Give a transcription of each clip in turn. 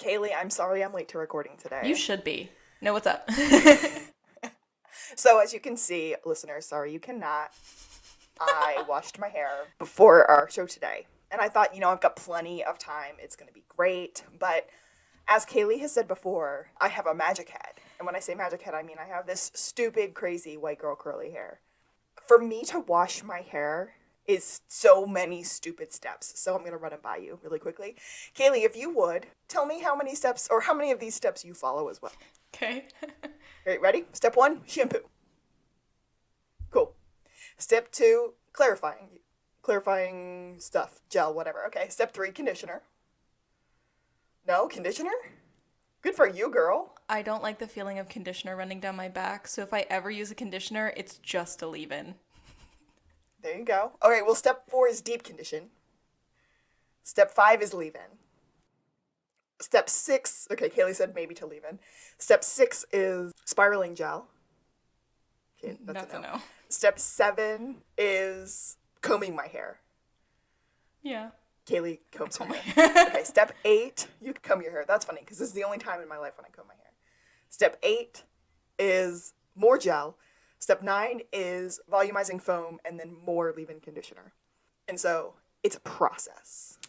Kaylee, I'm sorry I'm late to recording today. You should be. No, what's up? So as you can see, listeners, sorry you cannot. I washed my hair before our show today. And I thought, I've got plenty of time. It's going to be great. But as Kaylee has said before, I have a magic head. And when I say magic head, I mean I have this stupid, crazy white girl curly hair. For me to wash my hair is so many stupid steps. So I'm going to run it by you really quickly. Kaylee, if you would, tell me how many steps or how many of these steps you follow as well. Okay. Alright, ready? Step 1, shampoo. Cool. Step 2, clarifying. Clarifying stuff, gel, whatever. Okay, step 3, conditioner. No, conditioner? Good for you, girl. I don't like the feeling of conditioner running down my back, so if I ever use a conditioner, it's just a leave-in. There you go. Okay, well, step 4 is deep condition. Step 5 is leave-in. Step 6, okay, Kaylee said maybe to leave-in. Step 6 is spiraling gel. Okay, that's a no. Step 7 is combing my hair. Yeah. Kaylee combs her hair. Okay, step 8, you comb your hair. That's funny, because this is the only time in my life when I comb my hair. Step 8 is more gel. Step 9 is volumizing foam, and then more leave-in conditioner. And so, it's a process.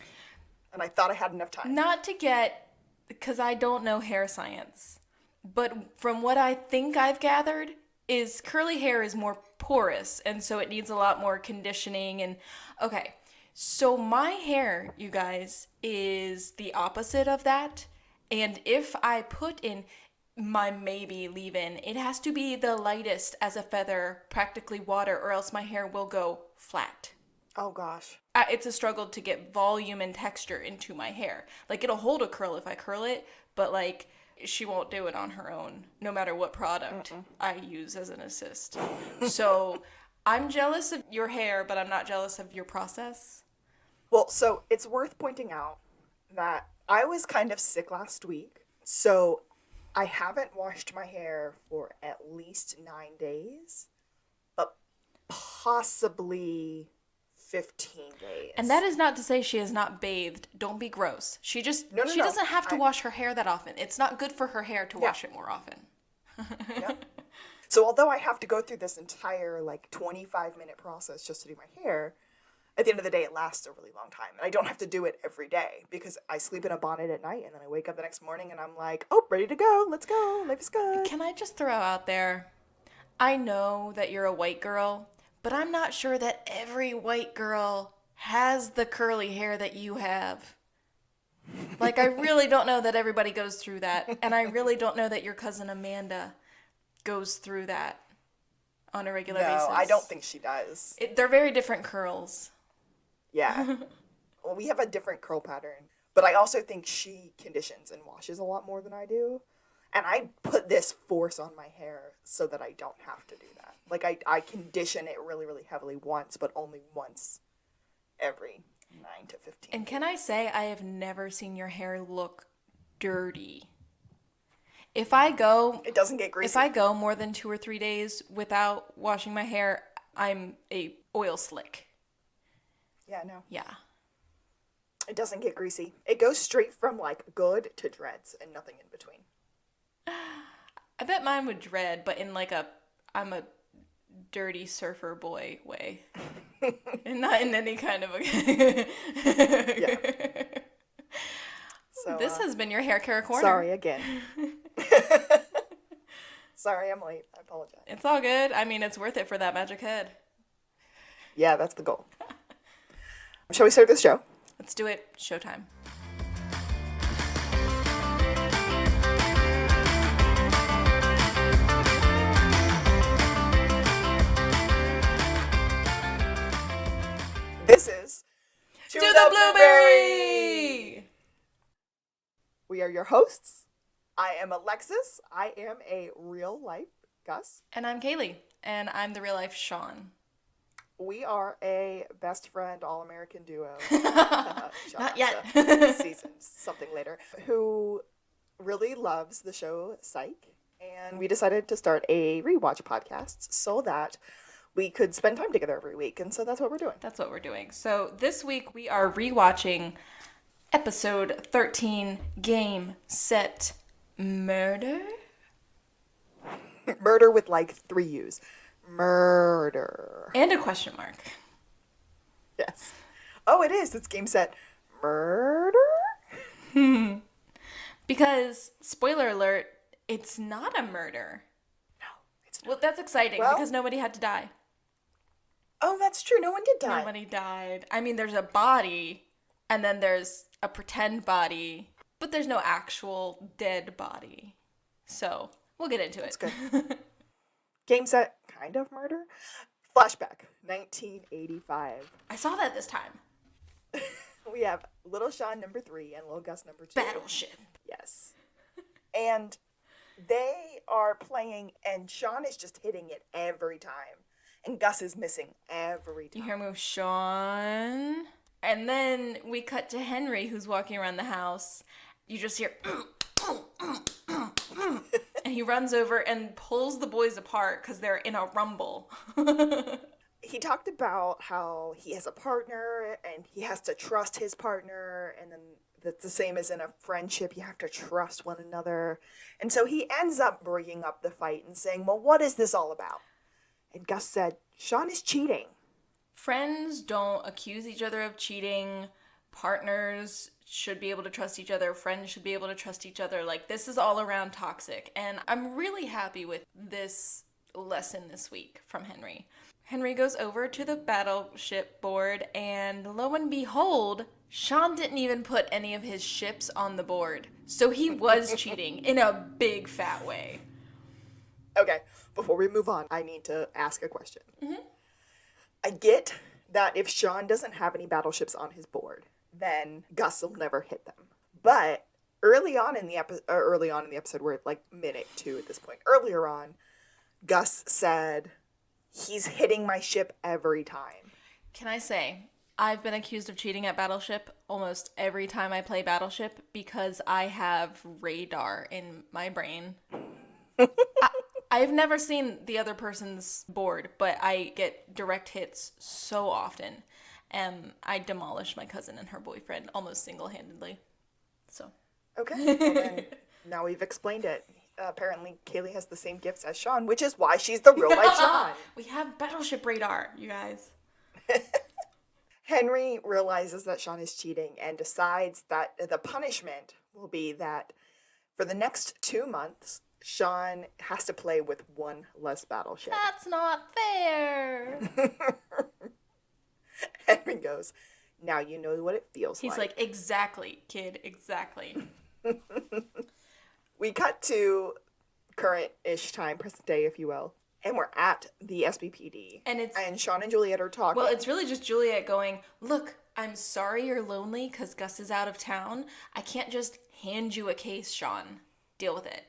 And I thought I had enough time. Not to get, because I don't know hair science, but from what I think I've gathered, is curly hair is more porous, and so it needs a lot more conditioning. And okay, so my hair, you guys, is the opposite of that. And if I put in my maybe leave-in, it has to be the lightest as a feather, practically water, or else my hair will go flat. Oh, gosh. It's a struggle to get volume and texture into my hair. Like, it'll hold a curl if I curl it, but, like, she won't do it on her own, no matter what product I use as an assist. So, I'm jealous of your hair, but I'm not jealous of your process. Well, so it's worth pointing out that I was kind of sick last week, so I haven't washed my hair for at least 9 days, but possibly 15 days. And that is not to say she has not bathed. Don't be gross. She doesn't have to wash her hair that often. It's not good for her hair to wash it more often. Yeah. So although I have to go through this entire 25-minute process just to do my hair, at the end of the day it lasts a really long time. And I don't have to do it every day because I sleep in a bonnet at night and then I wake up the next morning and I'm like, oh, ready to go. Let's go. Life is good. Can I just throw out there, I know that you're a white girl, but I'm not sure that every white girl has the curly hair that you have. Like, I really don't know that everybody goes through that. And I really don't know that your cousin Amanda goes through that on a regular basis. No, I don't think she does. They're very different curls. Yeah. Well, we have a different curl pattern. But I also think she conditions and washes a lot more than I do. And I put this force on my hair so that I don't have to do that. Like, I condition it really, really heavily once, but only once every 9 to 15 And can I say, I have never seen your hair look dirty. It doesn't get greasy. If I go more than 2 or 3 days without washing my hair, I'm a oil slick. Yeah, no. Yeah. It doesn't get greasy. It goes straight from, good to dreads and nothing in between. I bet mine would dread, but in I'm a dirty surfer boy way. And not in any kind of a... Yeah. So, this has been your Hair Care Corner. Sorry again. Sorry, I'm late. I apologize. It's all good. I mean, it's worth it for that magic head. Yeah, that's the goal. Shall we start this show? Let's do it. Showtime. This is To the Blueberry! We are your hosts. I am Alexis. I am a real-life Gus. And I'm Kaylee. And I'm the real-life Sean. We are a best friend, all-American duo. Not yet. Seasons, something later. Who really loves the show Psych. And we decided to start a rewatch podcast so that we could spend time together every week. And so that's what we're doing. So this week we are rewatching Episode 13, Game, Set, Murder? Murder with like 3 U's. Murder. And a question mark. Yes. Oh, it is. It's game set. Murder? Because, spoiler alert, it's not a murder. No, it's not. Well, that's exciting because nobody had to die. Oh, that's true. No one did die. Nobody died. I mean, there's a body, and then there's a pretend body, but there's no actual dead body. So, we'll get into it. That's good. Game set, kind of murder. Flashback, 1985. I saw that this time. We have Little Sean number 3 and Little Gus number 2. Battleship. Yes. And they are playing, and Sean is just hitting it every time. And Gus is missing every time. You hear move Sean. And then we cut to Henry, who's walking around the house. You just hear... and he runs over and pulls the boys apart because they're in a rumble. He talked about how he has a partner and he has to trust his partner, and then that's the same as in a friendship. You have to trust one another. And so he ends up bringing up the fight and saying, well, what is this all about? And Gus said, Sean is cheating. Friends don't accuse each other of cheating. Partners should be able to trust each other. Friends should be able to trust each other. Like, this is all around toxic. And I'm really happy with this lesson this week from Henry. Henry goes over to the battleship board, and lo and behold, Sean didn't even put any of his ships on the board. So he was cheating in a big fat way. Okay, before we move on, I need to ask a question. Mm-hmm. I get that if Sean doesn't have any battleships on his board, then Gus will never hit them. But early on in the episode, we're at like minute 2 at this point. Earlier on, Gus said, he's hitting my ship every time. Can I say, I've been accused of cheating at Battleship almost every time I play Battleship because I have radar in my brain. I've never seen the other person's board, but I get direct hits so often. And I demolished my cousin and her boyfriend almost single-handedly. So. Okay, well then, now we've explained it. Apparently, Kaylee has the same gifts as Sean, which is why she's the real-life Sean. We have Battleship radar, you guys. Henry realizes that Sean is cheating and decides that the punishment will be that for the next 2 months, Sean has to play with one less battleship. That's not fair. Henry goes, now you know what it feels like. He's like, exactly, kid, exactly. We cut to current-ish time, present day, if you will. And we're at the SBPD. And Sean and Juliet are talking. Well, it's really just Juliet going, look, I'm sorry you're lonely because Gus is out of town. I can't just hand you a case, Sean. Deal with it.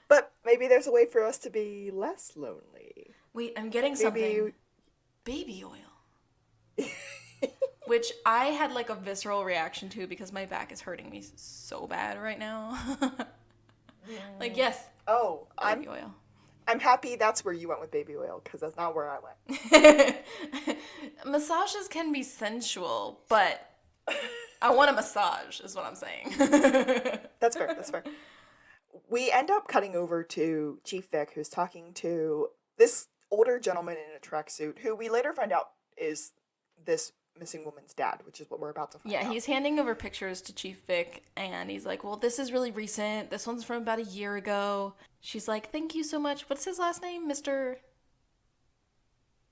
But maybe there's a way for us to be less lonely. Wait, I'm getting something. Baby oil. Which I had like a visceral reaction to because my back is hurting me so bad right now. Like, yes. Oh, baby oil. I'm happy that's where you went with baby oil because that's not where I went. Massages can be sensual, but I want a massage is what I'm saying. That's fair. That's fair. We end up cutting over to Chief Vic, who's talking to this older gentleman in a tracksuit, who we later find out is this missing woman's dad, which is what we're about to find out. Yeah, he's handing over pictures to Chief Vic, and he's like, well, this is really recent. This one's from about a year ago. She's like, thank you so much. What's his last name? Mr.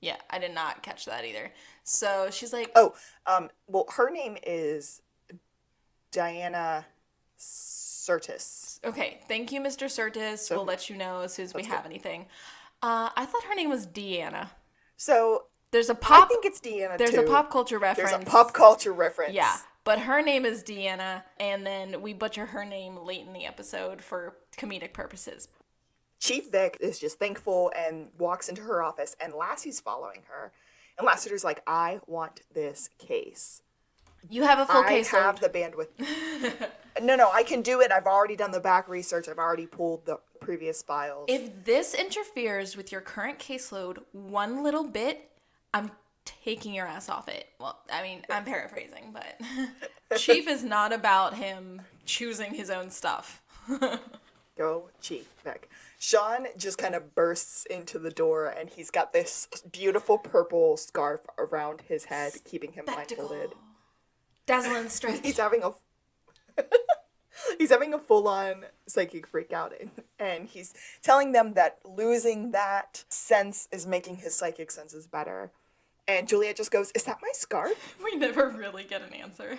Yeah, I did not catch that either. So she's like... well, her name is Deanna Curtis. Okay, thank you, Mr. Curtis. So, we'll let you know as soon as we have anything. I thought her name was Deanna. So... There's a pop... I think it's Deanna, There's too. a pop culture reference. There's a pop culture reference. Yeah, but her name is Deanna, and then we butcher her name late in the episode for comedic purposes. Chief Vic is just thankful and walks into her office, and Lassie's following her. And Lassiter's like, I want this case. You have a full case. I have the bandwidth. No, I can do it. I've already done the back research. I've already pulled the previous files. If this interferes with your current caseload one little bit, I'm taking your ass off it. Well, I mean, I'm paraphrasing, but Chief is not about him choosing his own stuff. Go Chief, Vic. Sean just kind of bursts into the door, and he's got this beautiful purple scarf around his head, keeping him blindfolded. Dazzling strength. He's having a he's having a full-on psychic freak out, and he's telling them that losing that sense is making his psychic senses better. And Juliet just goes, "Is that my scarf?" We never really get an answer.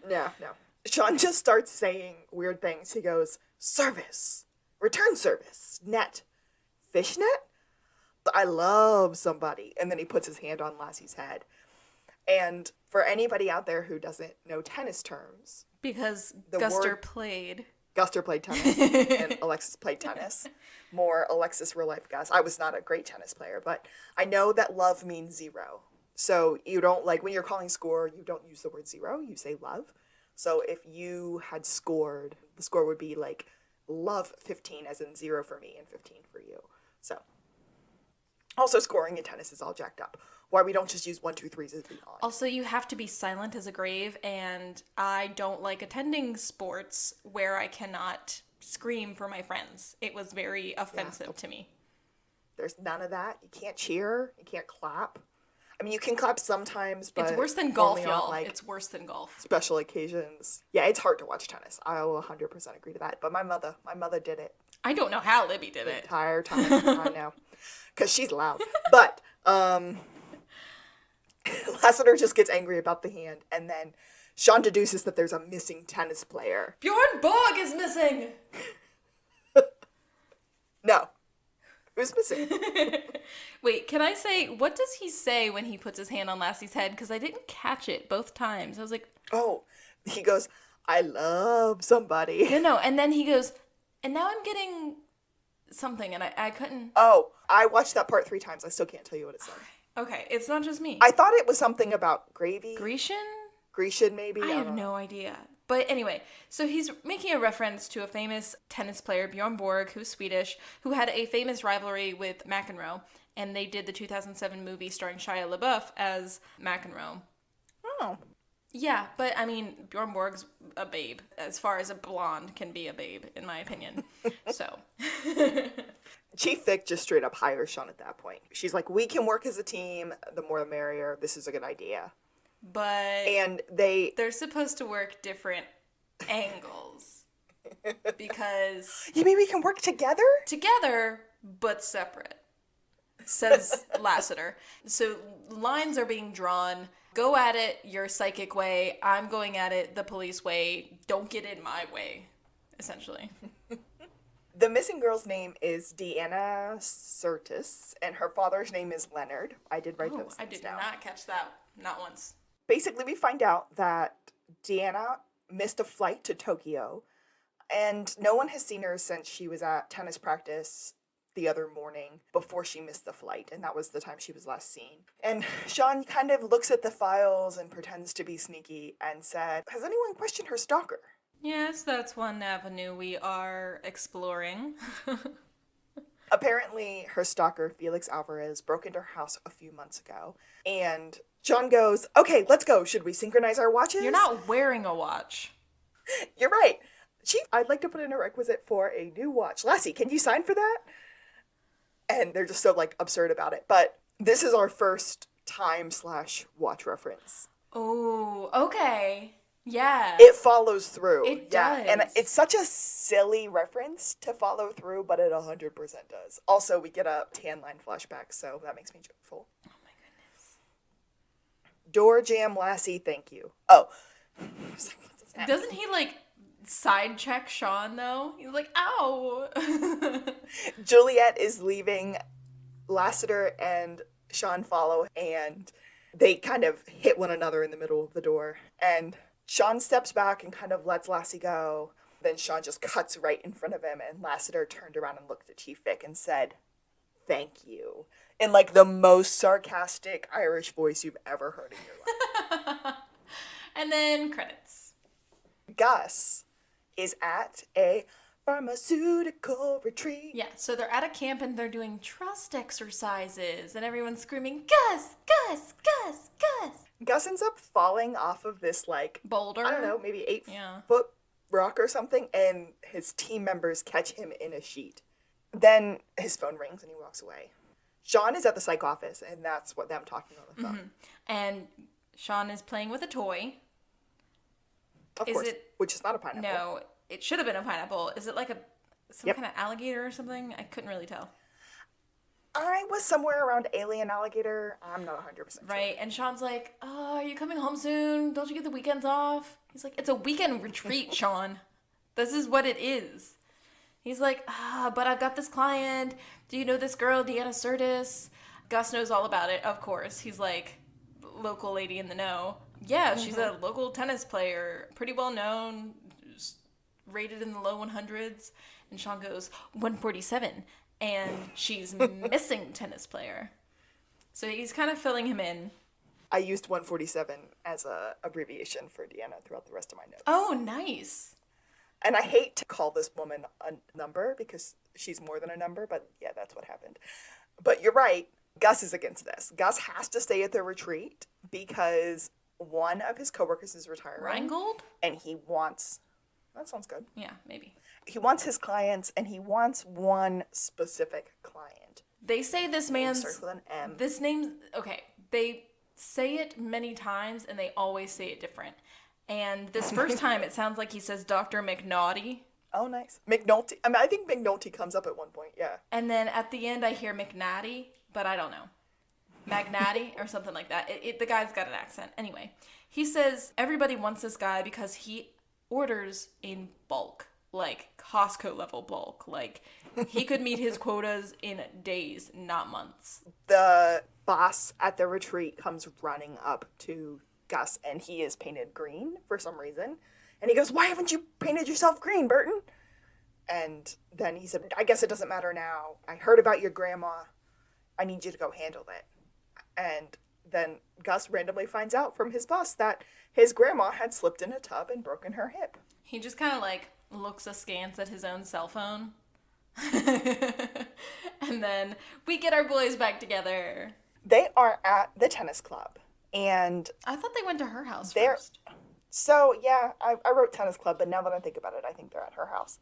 No. Sean just starts saying weird things. He goes, "Service, return service, net, fishnet? I love somebody." And then he puts his hand on Lassie's head. And for anybody out there who doesn't know tennis terms, because Guster played tennis and Alexis played tennis. More Alexis real life Gus. I was not a great tennis player, but I know that love means 0. So you don't, like, when you're calling score, you don't use the word 0, you say love. So if you had scored, the score would be like love 15, as in 0 for me and 15 for you. So also scoring in tennis is all jacked up. Why we don't just use 1, 2, 3s as the on. Also, you have to be silent as a grave, and I don't like attending sports where I cannot scream for my friends. It was very offensive to me. There's none of that. You can't cheer. You can't clap. I mean, you can clap sometimes, but it's worse than golf, only y'all. on, like, it's worse than golf. Special occasions. Yeah, it's hard to watch tennis. I will 100% agree to that. But my mother did it. I don't know how Libby did The it. entire time. I know. Because she's loud. But, Lassiter just gets angry about the hand, and then Sean deduces that there's a missing tennis player. Bjorn Borg is missing! No. Who's missing? Wait, can I say, what does he say when he puts his hand on Lassie's head? Because I didn't catch it both times. I was like... Oh, he goes, "I love somebody." No, and then he goes, "And now I'm getting something," and I couldn't... Oh, I watched that part 3 times. I still can't tell you what it said. Okay, it's not just me. I thought it was something about gravy. Grecian, maybe? I have no idea. But anyway, so he's making a reference to a famous tennis player, Bjorn Borg, who's Swedish, who had a famous rivalry with McEnroe, and they did the 2007 movie starring Shia LaBeouf as McEnroe. Oh. Yeah, but I mean, Bjorn Borg's a babe, as far as a blonde can be a babe, in my opinion. So... Chief Vic just straight up hires Sean at that point. She's like, "We can work as a team. The more the merrier. This is a good idea." But they're supposed to work different angles. Because... You mean we can work together? Together, but separate, says Lassiter. So lines are being drawn. Go at it your psychic way. I'm going at it the police way. Don't get in my way, essentially. The missing girl's name is Deanna Surtis, and her father's name is Leonard. I did write those things I did down. not catch that. Not once. Basically, we find out that Deanna missed a flight to Tokyo, and no one has seen her since she was at tennis practice the other morning before she missed the flight, and that was the time she was last seen. And Sean kind of looks at the files and pretends to be sneaky and said, "Has anyone questioned her stalker?" Yes, that's one avenue we are exploring. Apparently, her stalker, Felix Alvarez, broke into her house a few months ago. And John goes, "Okay, let's go. Should we synchronize our watches?" You're not wearing a watch. You're right. Chief, I'd like to put in a requisite for a new watch. Lassie, can you sign for that? And they're just so, like, absurd about it. But this is our first time/watch reference. Oh, okay. Yeah. It follows through. It does. And it's such a silly reference to follow through, but it 100% does. Also, we get a tan line flashback, so that makes me joyful. Oh my goodness. Door jam Lassie, thank you. Oh. Doesn't he, like, side check Sean, though? He's like, ow. Juliet is leaving. Lassiter and Sean follow, and they kind of hit one another in the middle of the door. And Sean steps back and kind of lets Lassie go. Then Sean just cuts right in front of him, and Lassiter turned around and looked at Chief Vic and said, "Thank you," in, like, the most sarcastic Irish voice you've ever heard in your life. And then credits. Gus is at a pharmaceutical retreat. Yeah, so they're at a camp and they're doing trust exercises and everyone's screaming, Gus, Gus, Gus, Gus. Gus ends up falling off of this, like, Boulder? I don't know, maybe 8 Yeah. foot rock or something, and his team members catch him in a sheet. Then his phone rings and he walks away. Sean is at the psych office, and that's what them talking on the phone. Mm-hmm. And Sean is playing with a toy. Of course, which is not a pineapple. No, it should have been a pineapple. Is it like some kind of alligator or something? I couldn't really tell. I was somewhere around alien alligator. I'm not 100% sure. Right, and Sean's like, oh, are you coming home soon? Don't you get the weekends off? He's like, it's a weekend retreat, Sean. This is what it is. He's like, but I've got this client. Do you know this girl, Deanna Curtis? Gus knows all about it, of course. He's like, local lady in the know. Yeah, she's a local tennis player, pretty well known, rated in the low 100s. And Sean goes, 147. And she's missing tennis player. So he's kind of filling him in. I used 147 as a abbreviation for Deanna throughout the rest of my notes. Oh, nice. And I hate to call this woman a number because she's more than a number, but yeah, that's what happened. But you're right. Gus is against this. Gus has to stay at the retreat because one of his coworkers is retiring. Reingold? And he wants... That sounds good. Yeah, maybe. He wants his clients, and he wants one specific client. They say this man's... Starts with an M. This name's... Okay, they say it many times, and they always say it different. And this first time, it sounds like he says Dr. McNaughty. Oh, nice. McNulty. I mean, I think McNulty comes up at one point, yeah. And then at the end, I hear McNatty, but I don't know. Magnati or something like that. The guy's got an accent. Anyway, he says everybody wants this guy because he orders in bulk, like Costco level bulk. Like he could meet his quotas in days, not months. The boss at the retreat comes running up to Gus, and he is painted green for some reason. And he goes, "Why haven't you painted yourself green, Burton?" And then he said, "I guess it doesn't matter now. I heard about your grandma. I need you to go handle it." And then Gus randomly finds out from his boss that his grandma had slipped in a tub and broken her hip. He just kind of like looks askance at his own cell phone. And then we get our boys back together. They are at the tennis club. And I thought they went to her house they're first. So, yeah, I wrote tennis club, but now that I think about it, I think they're at her house.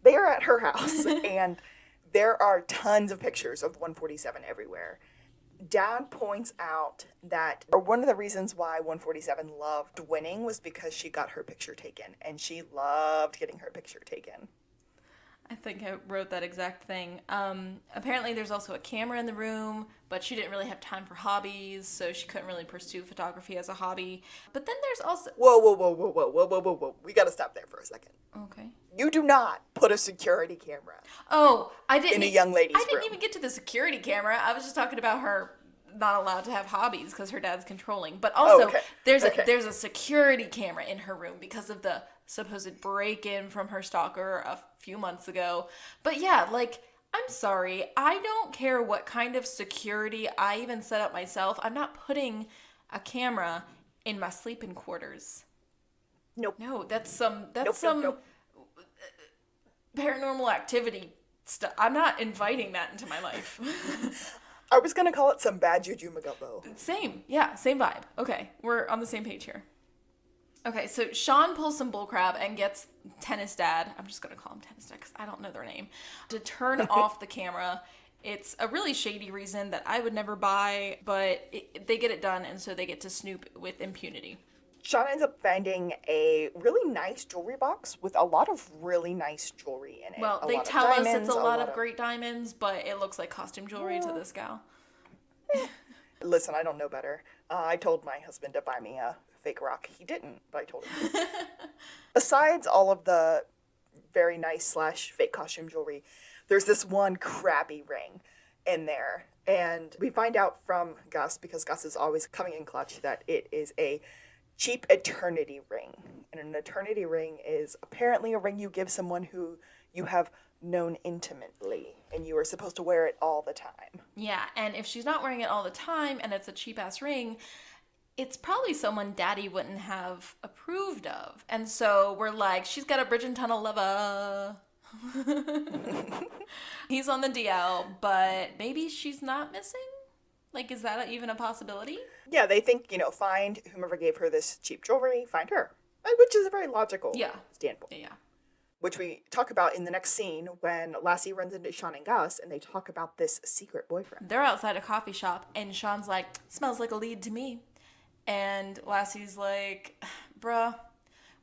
They are at her house, and there are tons of pictures of 147 everywhere. Dad points out that one of the reasons why 147 loved winning was because she got her picture taken, and she loved getting her picture taken. I think I wrote that exact thing. Apparently there's also a camera in the room, but she didn't really have time for hobbies, so she couldn't really pursue photography as a hobby. But then there's also... Whoa. We gotta stop there for a second. Okay. You do not put a security camera I didn't... in a young lady's room. I didn't even get to the security camera. I was just talking about her not allowed to have hobbies because her dad's controlling. But also, there's a security camera in her room because of the supposed break-in from her stalker a few months ago. But yeah, like, I'm sorry. I don't care what kind of security I even set up myself. I'm not putting a camera in my sleeping quarters. Nope. No, that's some Nope. paranormal activity stuff. I'm not inviting that into my life. I was gonna call it some bad juju magumbo. Same vibe. Okay, we're on the same page here. Okay, so Sean pulls some bullcrap and gets Tennis Dad, I'm just gonna call him Tennis Dad because I don't know their name, to turn off the camera. It's a really shady reason that I would never buy, but they get it done, and so they get to snoop with impunity. Sean ends up finding a really nice jewelry box with a lot of really nice jewelry in it. Well, they tell us it's a lot of great diamonds, but it looks like costume jewelry to this gal. Listen, I don't know better. I told my husband to buy me a fake rock. He didn't, but I told him to. Besides all of the very nice / fake costume jewelry, there's this one crappy ring in there. And we find out from Gus, because Gus is always coming in clutch, that it is a cheap eternity ring. And an eternity ring is apparently a ring you give someone who you have known intimately, and you are supposed to wear it all the time. Yeah, and if she's not wearing it all the time and it's a cheap-ass ring, it's probably someone Daddy wouldn't have approved of. And so we're like, she's got a Bridgerton tunnel lover. He's on the DL, but maybe she's not missing? Like, is that even a possibility? Yeah, they think, find whomever gave her this cheap jewelry, find her. Which is a very logical standpoint. Yeah. Which we talk about in the next scene when Lassie runs into Sean and Gus and they talk about this secret boyfriend. They're outside a coffee shop and Sean's like, smells like a lead to me. And Lassie's like, bruh,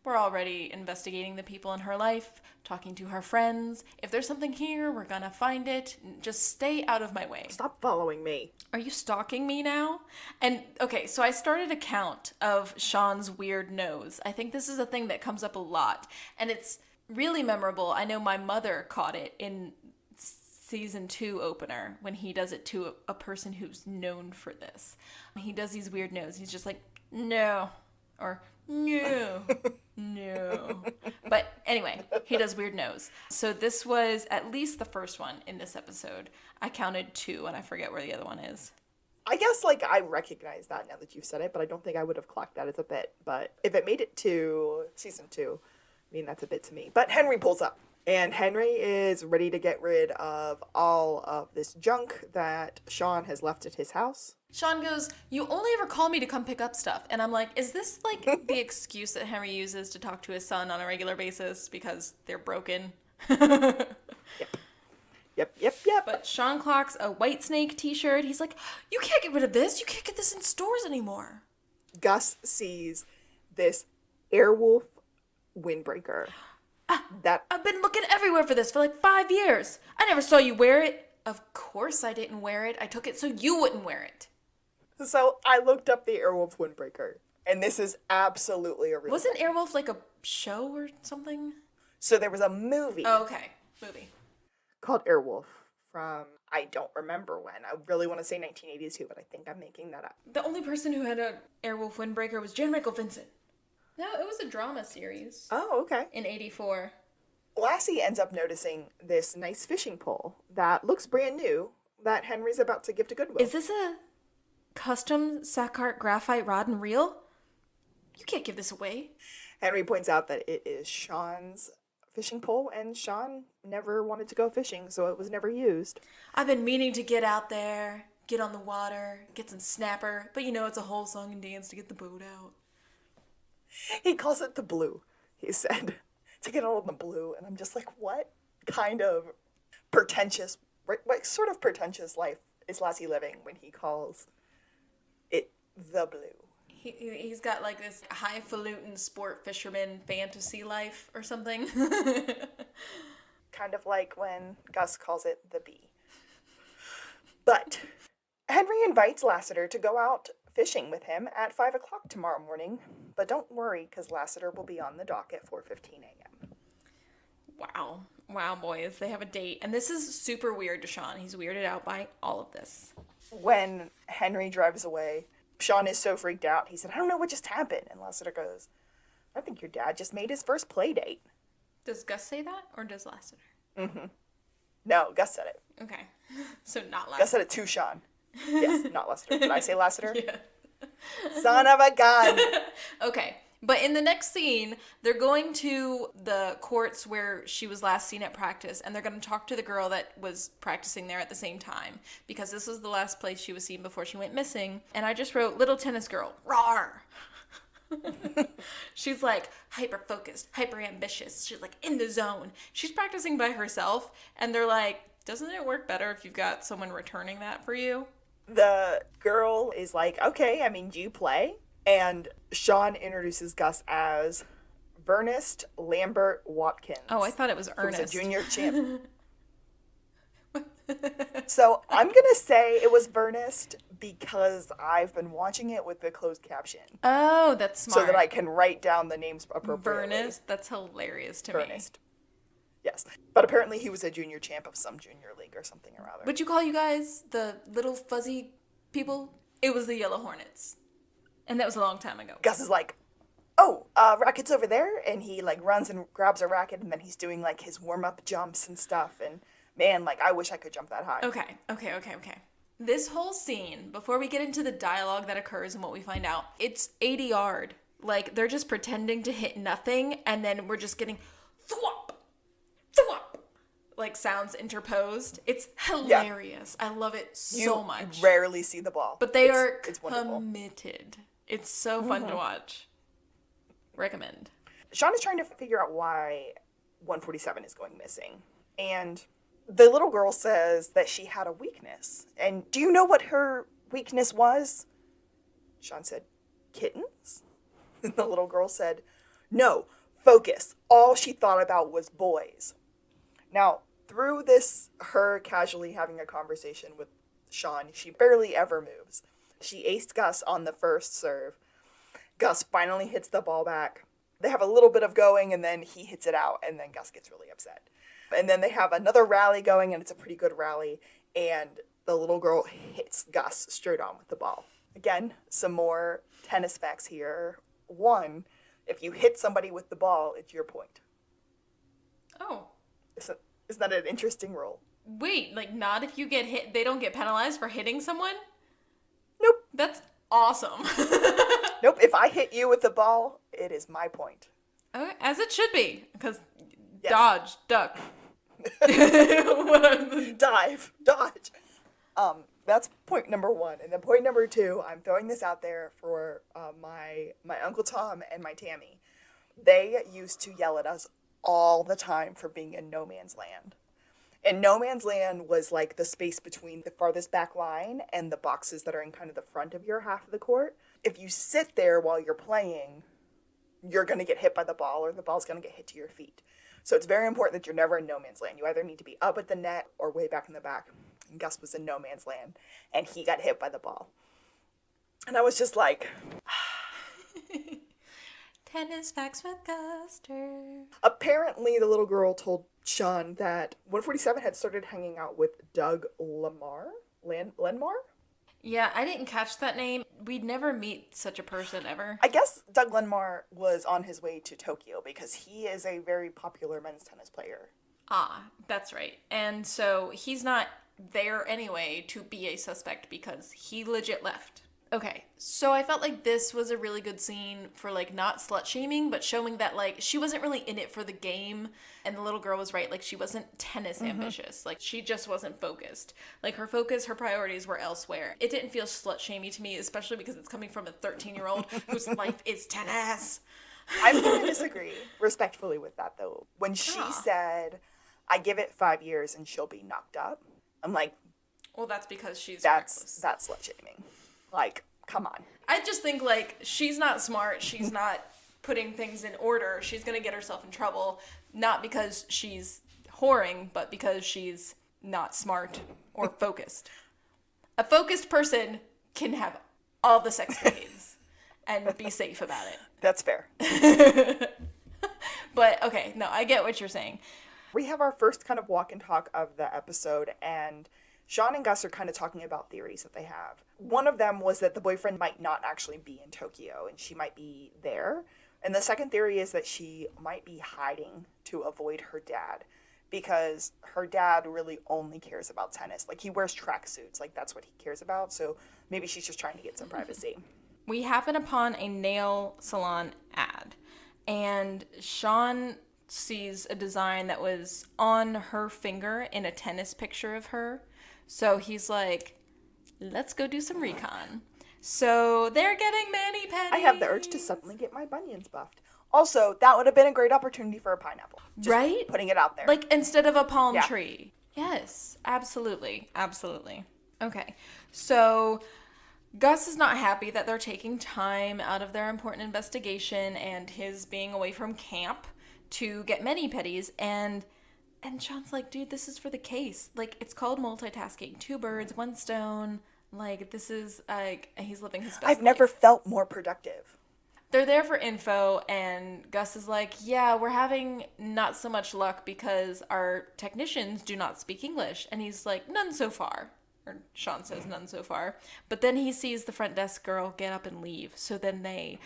we're already investigating the people in her life, talking to her friends. If there's something here, we're gonna find it. Just stay out of my way. Stop following me. Are you stalking me now? And okay, so I started a count of Sean's weird nose. I think this is a thing that comes up a lot. And it's really memorable. I know my mother caught it in season 2 opener when he does it to a person who's known for this. He does these weird nose. He's just like, no, or no, no. But anyway, he does weird nose. So this was at least the first one in this episode. I counted 2 and I forget where the other one is. I guess, I recognize that now that you've said it, but I don't think I would have clocked that as a bit. But if it made it to season 2, that's a bit to me. But Henry pulls up. And Henry is ready to get rid of all of this junk that Sean has left at his house. Sean goes, you only ever call me to come pick up stuff. And I'm like, is this the excuse that Henry uses to talk to his son on a regular basis because they're broken? Yep. But Sean clocks a Whitesnake t-shirt. He's like, you can't get rid of this. You can't get this in stores anymore. Gus sees this Airwolf windbreaker. That I've been looking everywhere for this for 5 years. I never saw you wear it. Of course I didn't wear it. I took it so you wouldn't wear it. So I looked up the Airwolf windbreaker, and this is absolutely a real Wasn't Airwolf a show or something? So there was a movie. Oh, okay. Movie. Called Airwolf from, I don't remember when. I really want to say 1982, but I think I'm making that up. The only person who had an Airwolf windbreaker was Jan Michael Vincent. No, it was a drama series. Oh, okay. In 84. Lassie ends up noticing this nice fishing pole that looks brand new that Henry's about to give to Goodwill. Is this a custom Saccart graphite rod and reel? You can't give this away. Henry points out that it is Sean's fishing pole, and Sean never wanted to go fishing, so it was never used. I've been meaning to get out there, get on the water, get some snapper, but it's a whole song and dance to get the boat out. He calls it the blue, he said, to get all of the blue. And I'm just like, what kind of pretentious, what sort of pretentious life is Lassie living when he calls it the blue? He's got this highfalutin sport fisherman fantasy life or something. Kind of like when Gus calls it the bee. But Henry invites Lassiter to go out fishing with him at 5 o'clock tomorrow morning. But don't worry, because Lassiter will be on the dock at 4:15 a.m. Wow, boys. They have a date. And this is super weird to Sean. He's weirded out by all of this. When Henry drives away, Sean is so freaked out. He said, I don't know what just happened. And Lassiter goes, I think your dad just made his first play date. Does Gus say that, or does Lassiter? Mm-hmm. No, Gus said it. Okay. So not Lassiter. Gus said it to Sean. Yes, not Lassiter. Did I say Lassiter? Yeah. Son of a gun. Okay. But in the next scene, they're going to the courts where she was last seen at practice, and they're going to talk to the girl that was practicing there at the same time, because this was the last place she was seen before she went missing. And I just wrote, little tennis girl, rawr. She's hyper-focused, hyper-ambitious. She's in the zone. She's practicing by herself, and they're like, doesn't it work better if you've got someone returning that for you? The girl is like, okay, do you play? And Sean introduces Gus as Vernest Lambert Watkins. Oh, I thought it was Ernest. Who's a junior champ. So I'm going to say it was Vernest because I've been watching it with the closed caption. Oh, that's smart. So that I can write down the names appropriately. Vernest? That's hilarious to me. Yes. But apparently he was a junior champ of some junior league or something or other. Would you call you guys the little fuzzy people? It was the Yellow Hornets. And that was a long time ago. Gus is like, racket's over there. And he runs and grabs a racket, and then he's doing his warm-up jumps and stuff. And man, I wish I could jump that high. Okay. This whole scene, before we get into the dialogue that occurs and what we find out, it's 80-yard. They're just pretending to hit nothing, and then we're just getting thwop, thwop, like sounds interposed. It's hilarious. I love it so much. You rarely see the ball. But they are it's wonderful. committed. It's so fun to watch. Recommend. Sean is trying to figure out why 147 is going missing. And the little girl says that she had a weakness. And do you know what her weakness was? Sean said, kittens? And the little girl said, no, focus. All she thought about was boys. Now, through this, her casually having a conversation with Sean, she barely ever moves. She aced Gus on the first serve. Gus finally hits the ball back. They have a little bit of going, and then he hits it out, and then Gus gets really upset. And then they have another rally going, and it's a pretty good rally, and the little girl hits Gus straight on with the ball. Again, some more tennis facts here. 1, if you hit somebody with the ball, it's your point. Oh. Isn't that an interesting rule? Wait, like not if you get hit, they don't get penalized for hitting someone? Nope. That's awesome. Nope, if I hit you with the ball, it is my point. Okay, as it should be, because Yes. dodge, duck. Dive, dodge. That's point number 1. And then point number 2, I'm throwing this out there for my Uncle Tom and my Tammy. They used to yell at us all the time for being in no man's land. And no man's land was like the space between the farthest back line and the boxes that are in kind of the front of your half of the court. If you sit there while you're playing, you're going to get hit by the ball or the ball's going to get hit to your feet. So it's very important that you're never in no man's land. You either need to be up at the net or way back in the back. And Gus was in no man's land, and he got hit by the ball. And I was just like... Tennis facts with Guster. Apparently, the little girl told Sean that 147 had started hanging out with Doug Lenmar? Yeah, I didn't catch that name. We'd never meet such a person ever. I guess Doug Lenmar was on his way to Tokyo because he is a very popular men's tennis player. Ah, that's right. And so he's not there anyway to be a suspect because he legit left. Okay, so I felt like this was a really good scene for, like, not slut-shaming, but showing that, like, she wasn't really in it for the game, and the little girl was right. Like, she wasn't tennis ambitious. Like, she just wasn't focused. Like, her focus, her priorities were elsewhere. It didn't feel slut-shamey to me, especially because it's coming from a 13-year-old whose life is tennis. I'm going to disagree respectfully with that, though. When she said, I give it 5 years and she'll be knocked up, I'm like... Well, that's because she's reckless. That's slut-shaming. Like, come on. I just think, like, she's not smart. She's not putting things in order. She's going to get herself in trouble, not because she's whoring, but because she's not smart or focused. A focused person can have all the sexcapades and be safe about it. That's fair. But, okay, no, I get what you're saying. We have our first kind of walk and talk of the episode, and Sean and Gus are kind of talking about theories that they have. One of them was that the boyfriend might not actually be in Tokyo, and she might be there. And the second theory is that she might be hiding to avoid her dad, because her dad really only cares about tennis. Like, he wears tracksuits. Like, that's what he cares about. So maybe she's just trying to get some privacy. We happen upon a nail salon ad, and Sean sees a design that was on her finger in a tennis picture of her. So he's like, let's go do some recon. So they're getting mani-pedis. I have the urge to suddenly get my bunions buffed. Also, that would have been a great opportunity for a pineapple. Just right? Putting it out there. Like, instead of a palm tree. Yes, absolutely. Absolutely. Okay, so Gus is not happy that they're taking time out of their important investigation and his being away from camp to get mani-pedis, and Sean's like, dude, this is for the case. Like, it's called multitasking. 2 birds, 1 stone. Like, this is, like, he's living his best I've never felt more productive. They're there for info, and Gus is like, yeah, we're having not so much luck because our technicians do not speak English. And he's like, none so far. Or Sean says none so far. But then he sees the front desk girl get up and leave. So then they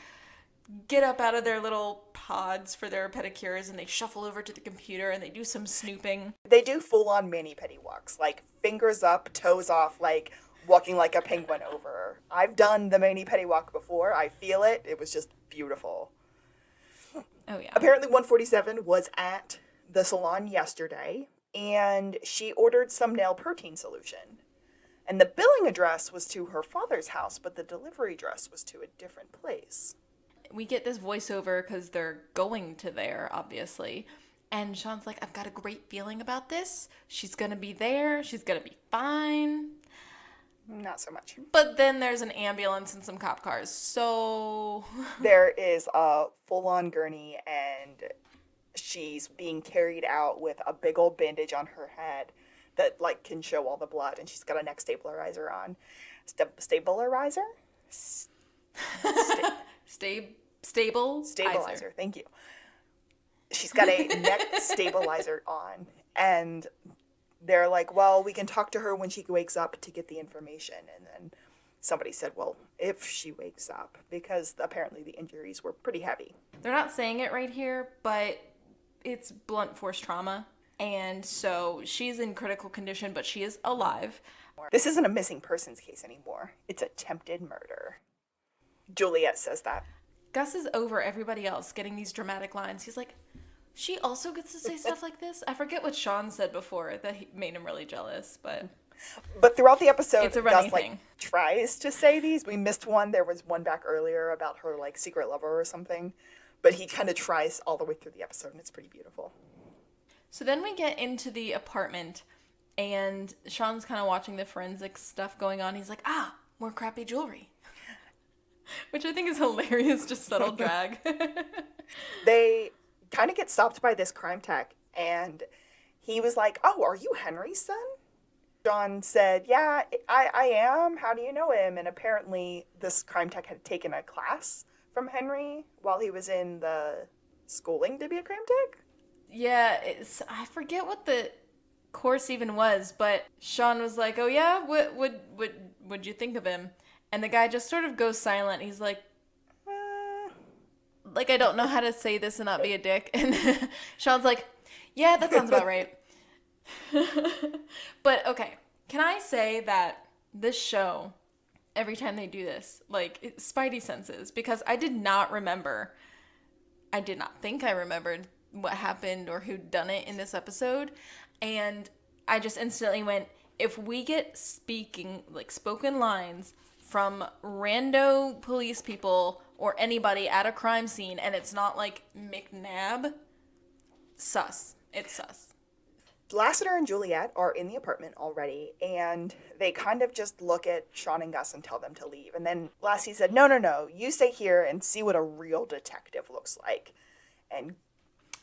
get up out of their little pods for their pedicures, and they shuffle over to the computer, and they do some snooping. They do full-on mani-pedi walks. Like, fingers up, toes off, like walking like a penguin over. I've done the mani-pedi walk before. I feel it. It was just beautiful. Oh, yeah. Apparently 147 was at the salon yesterday, and she ordered some nail protein solution. And the billing address was to her father's house, but the delivery address was to a different place. We get this voiceover because they're going to there, obviously. And Sean's like, I've got a great feeling about this. She's going to be there. She's going to be fine. Not so much. But then there's an ambulance and some cop cars. So there is a full-on gurney, and she's being carried out with a big old bandage on her head that, like, can show all the blood, and she's got a neck stabilizer on. Stabilizer? Stabilizer, thank you. She's got a neck stabilizer on, and they're like, well, we can talk to her when she wakes up to get the information. And then somebody said, well, if she wakes up, because apparently the injuries were pretty heavy. They're not saying it right here, but it's blunt force trauma. And so she's in critical condition, but she is alive. This isn't a missing persons case anymore. It's attempted murder. Juliet says that. Gus is over everybody else getting these dramatic lines. He's like, she also gets to say stuff like this? I forget what Sean said before that made him really jealous, but throughout the episode, it's a running Gus, thing. Tries to say these. We missed one. There was one back earlier about her, secret lover or something. But he kind of tries all the way through the episode, and it's pretty beautiful. So then we get into the apartment, and Sean's kind of watching the forensic stuff going on. He's like, more crappy jewelry. Which I think is hilarious, just subtle drag. They kind of get stopped by this crime tech, and he was like, oh, are you Henry's son? John said, yeah, I am. How do you know him? And apparently this crime tech had taken a class from Henry while he was in the schooling to be a crime tech. Yeah, I forget what the course even was, but Sean was like, oh yeah, what'd you think of him? And the guy just sort of goes silent. He's like, I don't know how to say this and not be a dick. And Sean's like, yeah, that sounds about right. But okay, can I say that this show, every time they do this, it's Spidey senses, because I did not think I remembered what happened or who'd done it in this episode. And I just instantly went, if we get spoken lines from rando police people or anybody at a crime scene, and it's not McNabb, sus. It's sus. Lassiter and Juliet are in the apartment already, and they kind of just look at Sean and Gus and tell them to leave. And then Lassie said, no, you stay here and see what a real detective looks like. And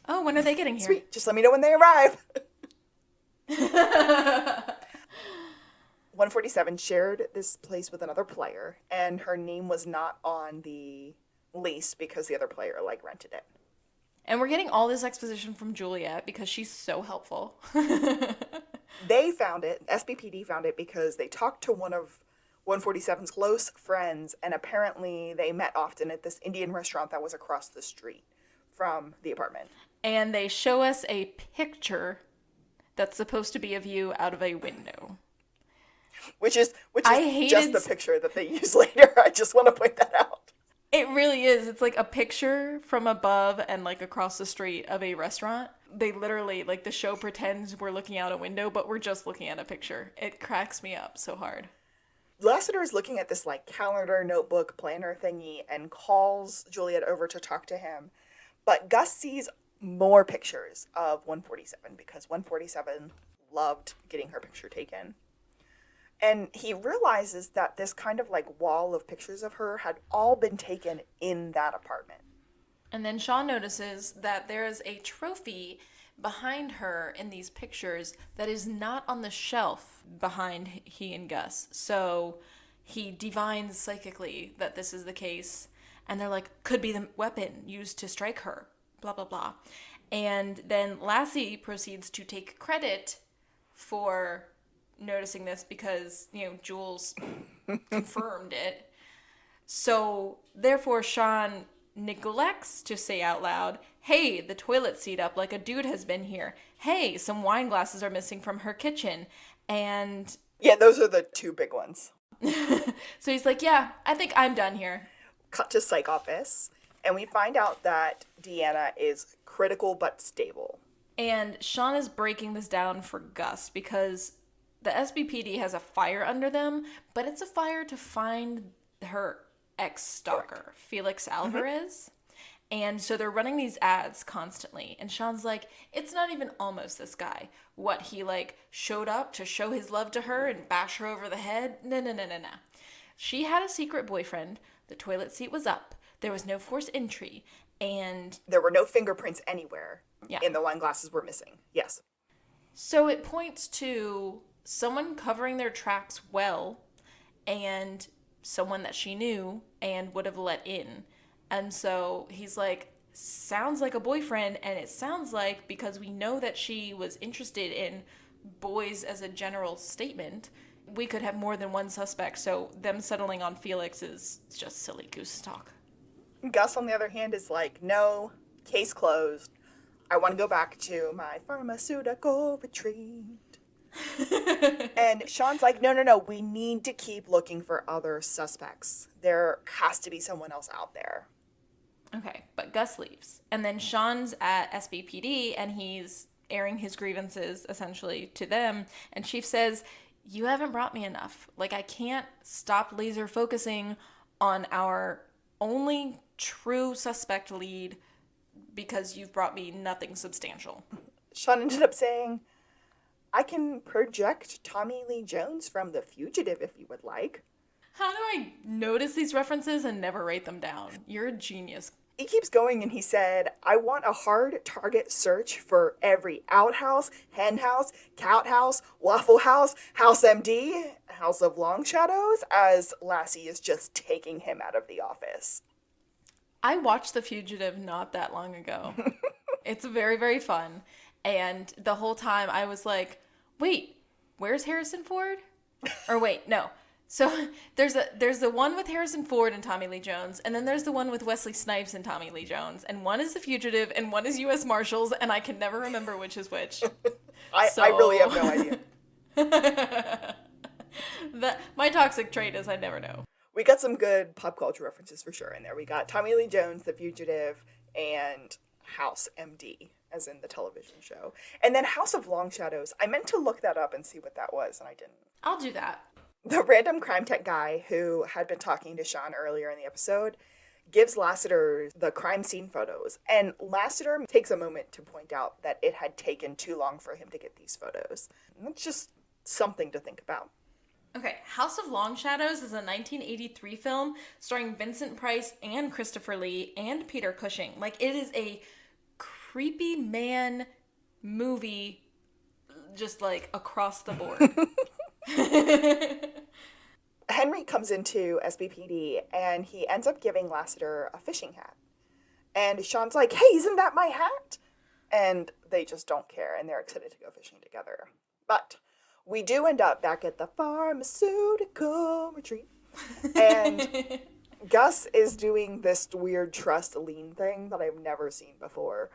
oh, when are they getting here? Sweet, just let me know when they arrive. 147 shared this place with another player, and her name was not on the lease because the other player rented it. And we're getting all this exposition from Juliet because she's so helpful. They found it, SBPD found it, because they talked to one of 147's close friends, and apparently they met often at this Indian restaurant that was across the street from the apartment. And they show us a picture that's supposed to be of you out of a window. Which is just the picture that they use later. I just want to point that out. It really is. It's a picture from above and across the street of a restaurant. They literally, the show pretends we're looking out a window, but we're just looking at a picture. It cracks me up so hard. Lassiter is looking at this calendar, notebook, planner thingy and calls Juliet over to talk to him. But Gus sees more pictures of 147 because 147 loved getting her picture taken. And he realizes that this kind of wall of pictures of her had all been taken in that apartment. And then Sean notices that there is a trophy behind her in these pictures that is not on the shelf behind he and Gus. So he divines psychically that this is the case. And they're like, could be the weapon used to strike her, blah, blah, blah. And then Lassie proceeds to take credit for noticing this because, Jules confirmed it. So, therefore, Sean neglects to say out loud, hey, the toilet seat up like a dude has been here. Hey, some wine glasses are missing from her kitchen. And yeah, those are the two big ones. So he's like, yeah, I think I'm done here. Cut to Psych office, and we find out that Deanna is critical but stable. And Sean is breaking this down for Gus because the SBPD has a fire under them, but it's a fire to find her ex-stalker, Felix Alvarez. And so they're running these ads constantly. And Sean's like, it's not even almost this guy. What, he like showed up to show his love to her and bash her over the head? No. She had a secret boyfriend. The toilet seat was up. There was no forced entry. And there were no fingerprints anywhere. Yeah. And the wine glasses were missing. Yes. So it points to someone covering their tracks well and someone that she knew and would have let in. And so he's like, sounds like a boyfriend, and it sounds like, because we know that she was interested in boys as a general statement, we could have more than one suspect, so them settling on Felix is just silly goose talk. Gus, on the other hand, is like, no, case closed. I want to go back to my pharmaceutical retreat. And Sean's like, no, we need to keep looking for other suspects. There has to be someone else out there. Okay, but Gus leaves. And then Sean's at SBPD, and he's airing his grievances, essentially, to them. And Chief says, you haven't brought me enough. Like, I can't stop laser focusing on our only true suspect lead because you've brought me nothing substantial. Sean ended up saying, I can project Tommy Lee Jones from The Fugitive if you would like. How do I notice these references and never write them down? You're a genius. He keeps going and he said, I want a hard target search for every outhouse, hen house, cat house, waffle house, house MD, house of long shadows, as Lassie is just taking him out of the office. I watched The Fugitive not that long ago. It's very, very fun. And the whole time I was like, wait, where's Harrison Ford? Or wait, no. So there's the one with Harrison Ford and Tommy Lee Jones, and then there's the one with Wesley Snipes and Tommy Lee Jones, and one is The Fugitive, and one is U.S. Marshals, and I can never remember which is which. I really have no idea. My toxic trait is I never know. We got some good pop culture references for sure in there. We got Tommy Lee Jones, The Fugitive, and House MD, as in the television show. And then House of Long Shadows. I meant to look that up and see what that was, and I didn't. I'll do that. The random crime tech guy who had been talking to Sean earlier in the episode gives Lassiter the crime scene photos, and Lassiter takes a moment to point out that it had taken too long for him to get these photos. And that's just something to think about. Okay, House of Long Shadows is a 1983 film starring Vincent Price and Christopher Lee and Peter Cushing. Like, it is a creepy man movie just, like, across the board. Henry comes into SBPD and he ends up giving Lassiter a fishing hat. And Sean's like, hey, isn't that my hat? And they just don't care and they're excited to go fishing together. But we do end up back at the pharmaceutical retreat. And Gus is doing this weird trust lean thing that I've never seen before.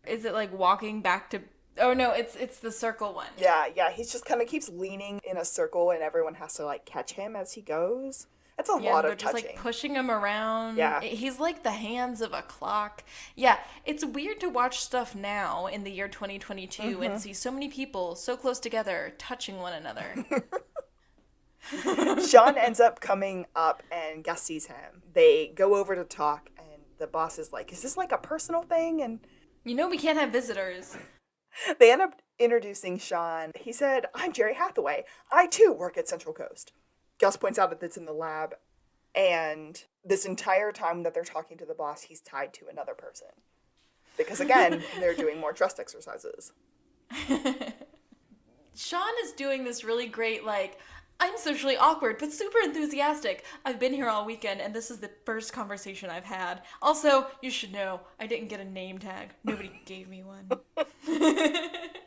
Is it like walking back to... Oh, no, it's the circle one. Yeah, he just kind of keeps leaning in a circle and everyone has to, like, catch him as he goes. It's a lot of touching. Just, like, pushing him around. Yeah. He's like the hands of a clock. Yeah, it's weird to watch stuff now in the year 2022 and see so many people so close together touching one another. Sean ends up coming up and Gus sees him. They go over to talk and the boss is like, is this like a personal thing? And you know we can't have visitors. They end up introducing Sean. He said, I'm Jerry Hathaway. I, too, work at Central Coast. Gus points out that it's in the lab, and this entire time that they're talking to the boss, he's tied to another person. Because, again, they're doing more trust exercises. Sean is doing this really great, like, I'm socially awkward, but super enthusiastic. I've been here all weekend, and this is the first conversation I've had. Also, you should know, I didn't get a name tag. Nobody gave me one.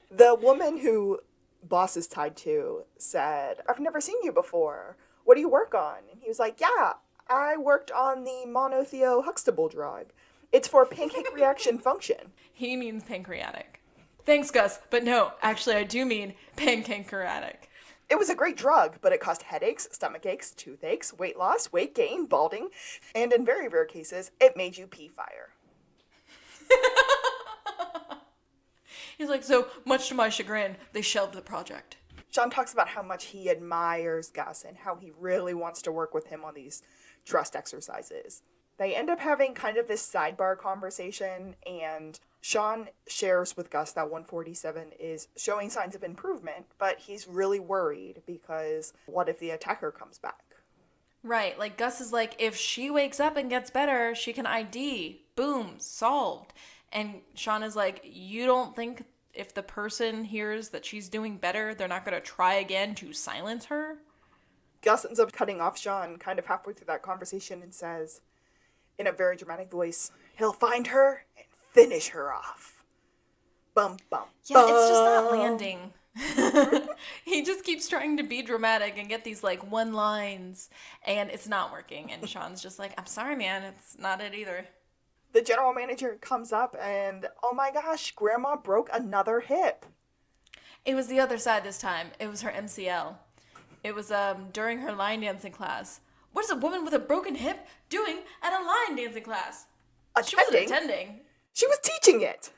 The woman who boss is tied to said, I've never seen you before. What do you work on? And he was like, yeah, I worked on the monothiohuxtable drug. It's for pancake reaction function. He means pancreatic. Thanks, Gus, but no, actually I do mean pancreatic. It was a great drug, but it caused headaches, stomach aches, toothaches, weight loss, weight gain, balding, and in very rare cases, it made you pee fire. He's like, so much to my chagrin, they shelved the project. Sean talks about how much he admires Gus and how he really wants to work with him on these trust exercises. They end up having kind of this sidebar conversation, and Sean shares with Gus that 147 is showing signs of improvement, but he's really worried because what if the attacker comes back? Right, like Gus is like, if she wakes up and gets better, she can ID. Boom, solved. And Sean is like, you don't think if the person hears that she's doing better, they're not going to try again to silence her? Gus ends up cutting off Sean kind of halfway through that conversation and says, in a very dramatic voice, he'll find her and finish her off. Bum, bum, yeah, it's just not landing. He just keeps trying to be dramatic and get these like one lines, and it's not working. And Sean's just like, I'm sorry, man, it's not it either. The general manager comes up and, oh my gosh, Grandma broke another hip. It was the other side this time. It was her MCL. It was during her line dancing class. What is a woman with a broken hip doing at a line dancing class? Attending? She wasn't attending. She was teaching it.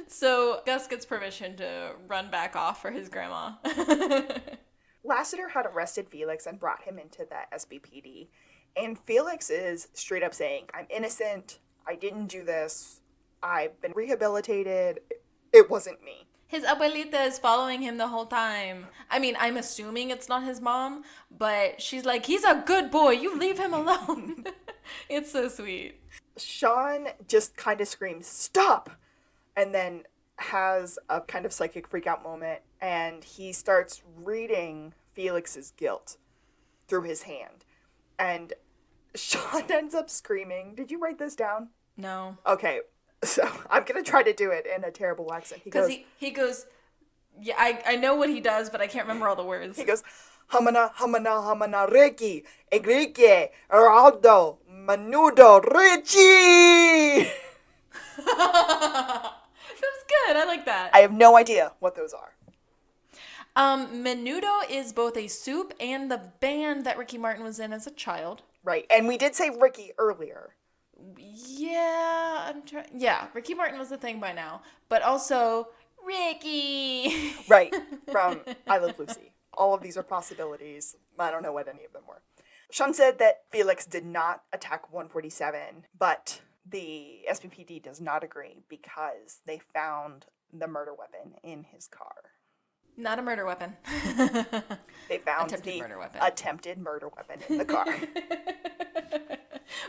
So Gus gets permission to run back off for his grandma. Lassiter had arrested Felix and brought him into the SBPD. And Felix is straight up saying, I'm innocent. I didn't do this. I've been rehabilitated. It wasn't me. His abuelita is following him the whole time. I mean, I'm assuming it's not his mom, but she's like, he's a good boy. You leave him alone. It's so sweet. Sean just kind of screams, stop! And then has a kind of psychic freak out moment, and he starts reading Felix's guilt through his hand. And Sean ends up screaming. Did you write this down? No. Okay, so I'm going to try to do it in a terrible accent. He goes, yeah, I know what he does, but I can't remember all the words. He goes, Hamana, Hamana, Hamana, Ricky, Enrique, Geraldo, Menudo, Richie! That was good. I like that. I have no idea what those are. Menudo is both a soup and the band that Ricky Martin was in as a child. Right, and we did say Ricky earlier. Yeah, Ricky Martin was the thing by now. But also, Ricky! Right, from I Love Lucy. All of these are possibilities. I don't know what any of them were. Sean said that Felix did not attack 147, but the SBPD does not agree because they found the murder weapon in his car. Not a murder weapon. They found attempted murder weapon in the car.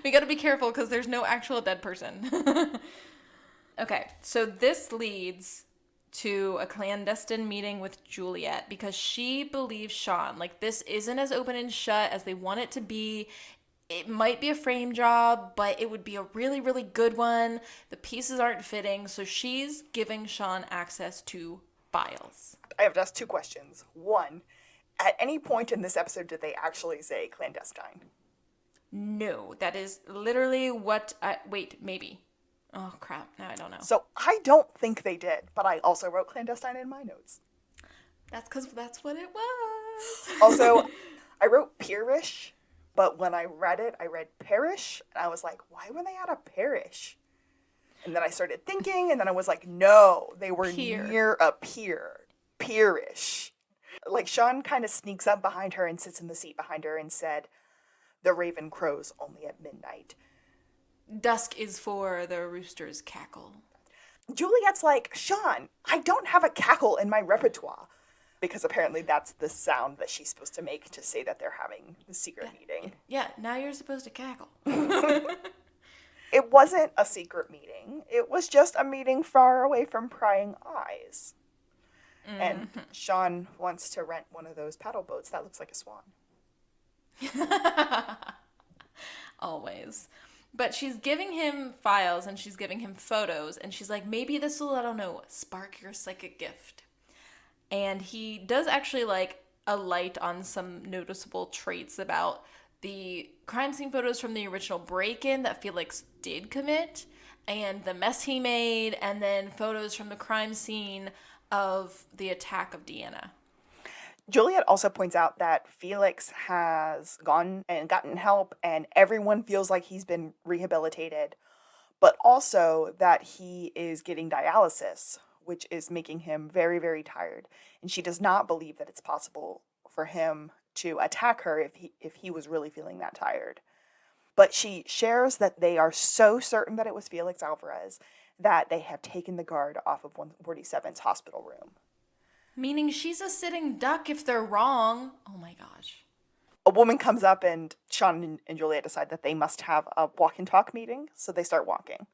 We gotta be careful because there's no actual dead person. Okay, so this leads to a clandestine meeting with Juliet because she believes Sean. Like, this isn't as open and shut as they want it to be. It might be a frame job, but it would be a really, really good one. The pieces aren't fitting, so she's giving Sean access to files. I have just two questions. One, at any point in this episode did they actually say clandestine? No, that is literally what wait, maybe. Oh, crap. Now I don't know. So I don't think they did, but I also wrote clandestine in my notes. That's because that's what it was. Also, I wrote peerish, but when I read it, I read parish, and I was like, why were they at a parish? And then I started thinking, and then I was like, no, they were near a pier. Peerish. Like, Sean kind of sneaks up behind her and sits in the seat behind her and said, the raven crows only at midnight. Dusk is for the rooster's cackle. Juliet's like, Sean, I don't have a cackle in my repertoire. Because apparently that's the sound that she's supposed to make to say that they're having the secret meeting. Yeah, now you're supposed to cackle. It wasn't a secret meeting. It was just a meeting far away from prying eyes. Mm-hmm. And Sean wants to rent one of those paddle boats that looks like a swan. Always. But she's giving him files and she's giving him photos and she's like, maybe this will, I don't know, spark your psychic gift. And he does actually like alight on some noticeable traits about the crime scene photos from the original break-in that Felix did commit and the mess he made, and then photos from the crime scene of the attack of Deanna. Juliet also points out that Felix has gone and gotten help and everyone feels like he's been rehabilitated, but also that he is getting dialysis, which is making him very, very tired. And she does not believe that it's possible for him to attack her if he was really feeling that tired. But she shares that they are so certain that it was Felix Alvarez that they have taken the guard off of 147's hospital room. Meaning she's a sitting duck if they're wrong. Oh my gosh. A woman comes up and Sean and Juliet decide that they must have a walk and talk meeting, so they start walking.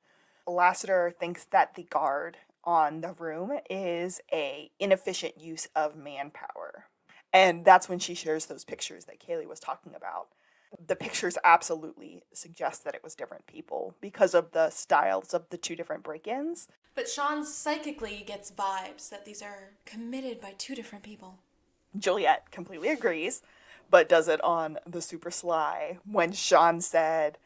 Lassiter thinks that the guard on the room is a inefficient use of manpower. And that's when she shares those pictures that Kaylee was talking about. The pictures absolutely suggest that it was different people because of the styles of the two different break-ins. But Sean psychically gets vibes that these are committed by two different people. Juliet completely agrees, but does it on the super sly when Sean said,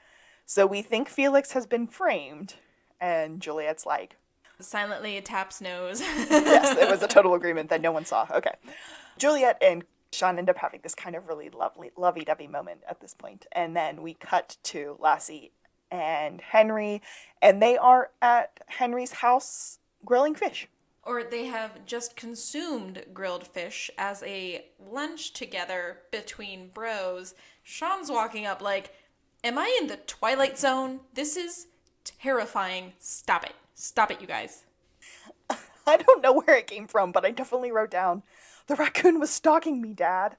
"So we think Felix has been framed." And Juliet's like, Silently taps nose. yes, it was a total agreement that no one saw. Okay. Juliet and Sean end up having this kind of really lovey-dovey moment at this point. And then we cut to Lassie and Henry, and they are at Henry's house grilling fish. Or they have just consumed grilled fish as a lunch together between bros. Sean's walking up like, am I in the Twilight Zone? This is terrifying. Stop it. Stop it, you guys. I don't know where it came from, but I definitely wrote down, "The raccoon was stalking me, Dad."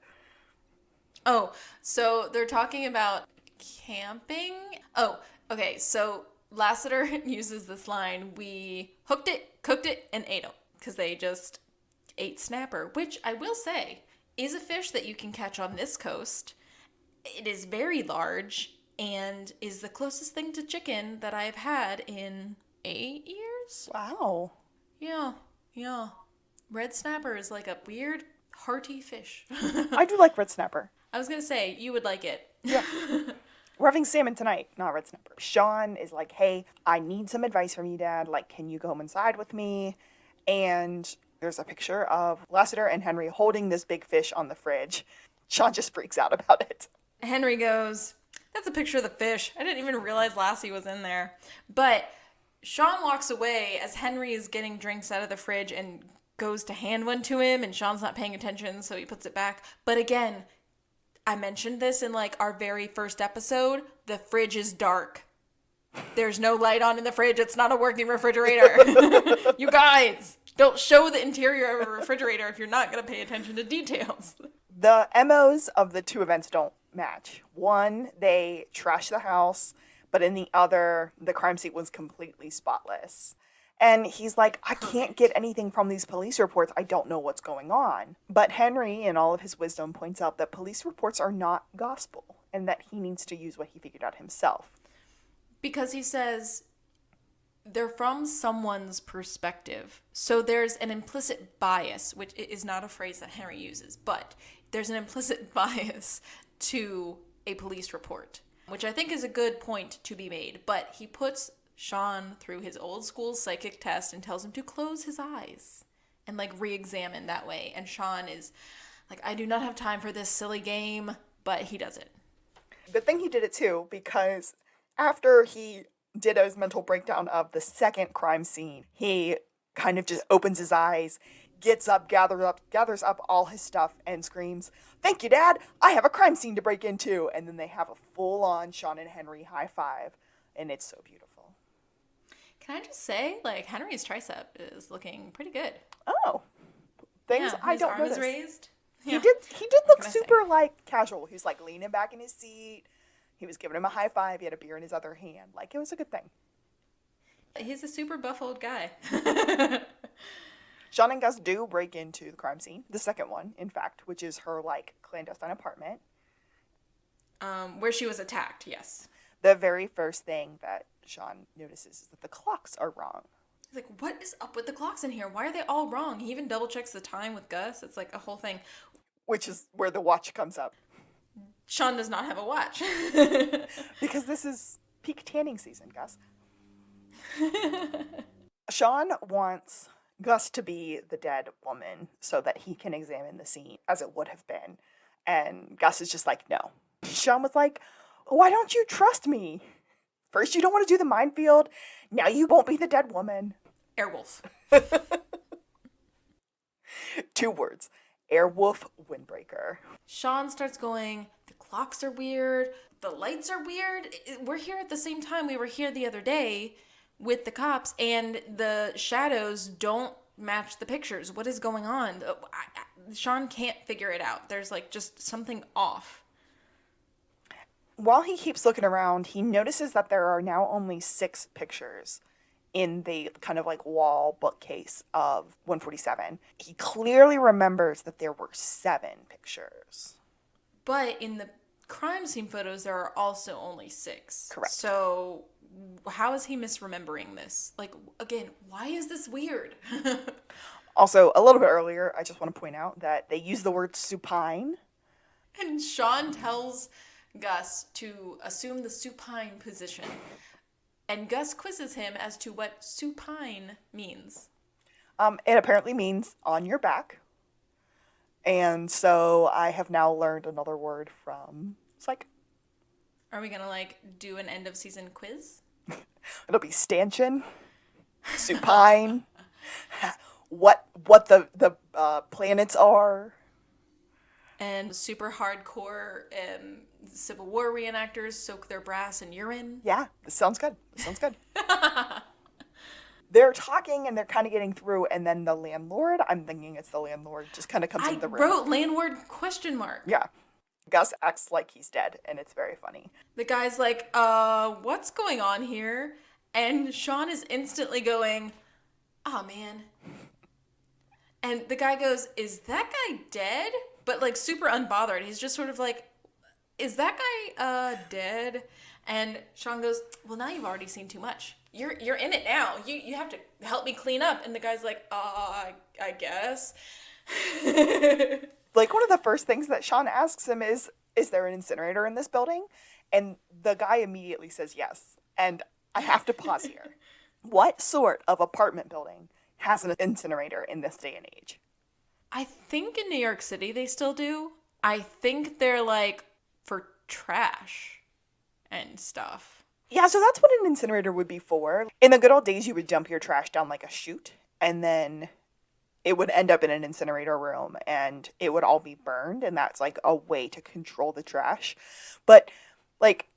Oh, so they're talking about camping? Oh, okay, so Lassiter uses this line, we hooked it, cooked it, and ate it. Because they just ate snapper, which I will say is a fish that you can catch on this coast. It is very large and is the closest thing to chicken that I've had in 8 years. Wow. Yeah. Red snapper is like a weird, hearty fish. I do like red snapper. I was going to say, you would like it. Yeah. We're having salmon tonight, not red snapper. Sean is like, "Hey, I need some advice from you, Dad. Like, can you go home inside with me?" And there's a picture of Lassiter and Henry holding this big fish on the fridge. Sean just freaks out about it. Henry goes, "That's a picture of the fish. I didn't even realize Lassie was in there." But Sean walks away as Henry is getting drinks out of the fridge and goes to hand one to him, and Sean's not paying attention, so he puts it back. But again, I mentioned this in like our very first episode. The fridge is dark. There's no light on in the fridge. It's not a working refrigerator. You guys, don't show the interior of a refrigerator if you're not going to pay attention to details. The MOs of the two events don't match. One, they trash the house, but in the other, the crime scene was completely spotless. And he's like, "I can't get anything from these police reports. I don't know what's going on." But Henry, in all of his wisdom, points out that police reports are not gospel and that he needs to use what he figured out himself. Because he says they're from someone's perspective. So there's an implicit bias, which is not a phrase that Henry uses, but there's an implicit bias to a police report, which I think is a good point to be made. But he puts Sean through his old school psychic test and tells him to close his eyes and like re-examine that way. And Sean is like, "I do not have time for this silly game," but he does it. Good thing he did it too, because after he did his mental breakdown of the second crime scene, he kind of just opens his eyes, gets up, gathers up all his stuff, and screams, "Thank you, Dad! I have a crime scene to break into!" And then they have a full-on Sean and Henry high five, and it's so beautiful. Can I just say, like, Henry's tricep is looking pretty good. Oh, things Yeah, I his don't arm know. is raised. He Yeah. did look can I say? super like casual. He was like leaning back in his seat. He was giving him a high five. He had a beer in his other hand. Like, it was a good thing. He's a super buff old guy. Sean and Gus do break into the crime scene, the second one, in fact, which is her like clandestine apartment. Where she was attacked, yes. The very first thing that Sean notices is that the clocks are wrong. He's like, "What is up with the clocks in here? Why are they all wrong?" He even double checks the time with Gus. It's like a whole thing. Which is where the watch comes up. Sean does not have a watch. Because this is peak tanning season, Gus. Sean wants Gus to be the dead woman so that he can examine the scene as it would have been. And Gus is just like, no. Sean was like, "Why don't you trust me?" First, you don't want to do the minefield. Now you won't be the dead woman. Airwolf. 2 words. Airwolf windbreaker. Sean starts going, the clocks are weird. The lights are weird. We're here at the same time we were here the other day with the cops, and the shadows don't match the pictures. What is going on? Sean can't figure it out. There's like just something off. While he keeps looking around, he notices that there are now only 6 pictures in the kind of like wall bookcase of 147. He clearly remembers that there were 7 pictures. But in the crime scene photos, there are also only 6. Correct. So how is he misremembering this? Like, again, why is this weird? Also, a little bit earlier, I just want to point out that they use the word supine. And Sean tells Gus to assume the supine position. And Gus quizzes him as to what supine means. It apparently means on your back. And so I have now learned another word from Psych. Are we gonna like do an end of season quiz? It'll be stanchion, supine, what the planets are. And super hardcore Civil War reenactors soak their brass in urine. Yeah, this sounds good. They're talking and they're kind of getting through, and then the landlord, I'm thinking it's the landlord, just kind of comes into the room. I wrote landlord ? Yeah. Gus acts like he's dead, and it's very funny. The guy's like, what's going on here? And Sean is instantly going, oh, man. And the guy goes, is that guy dead? But, like, super unbothered. He's just sort of like, is that guy, dead? And Sean goes, well, now you've already seen too much. You're in it now. You have to help me clean up. And the guy's like, I guess. Like, one of the first things that Sean asks him is there an incinerator in this building? And the guy immediately says yes. And I have to pause here. What sort of apartment building has an incinerator in this day and age? I think in New York City they still do. I think they're like for trash and stuff. Yeah, so that's what an incinerator would be for. In the good old days, you would dump your trash down like a chute, and then it would end up in an incinerator room, and it would all be burned, and that's like a way to control the trash. But, like,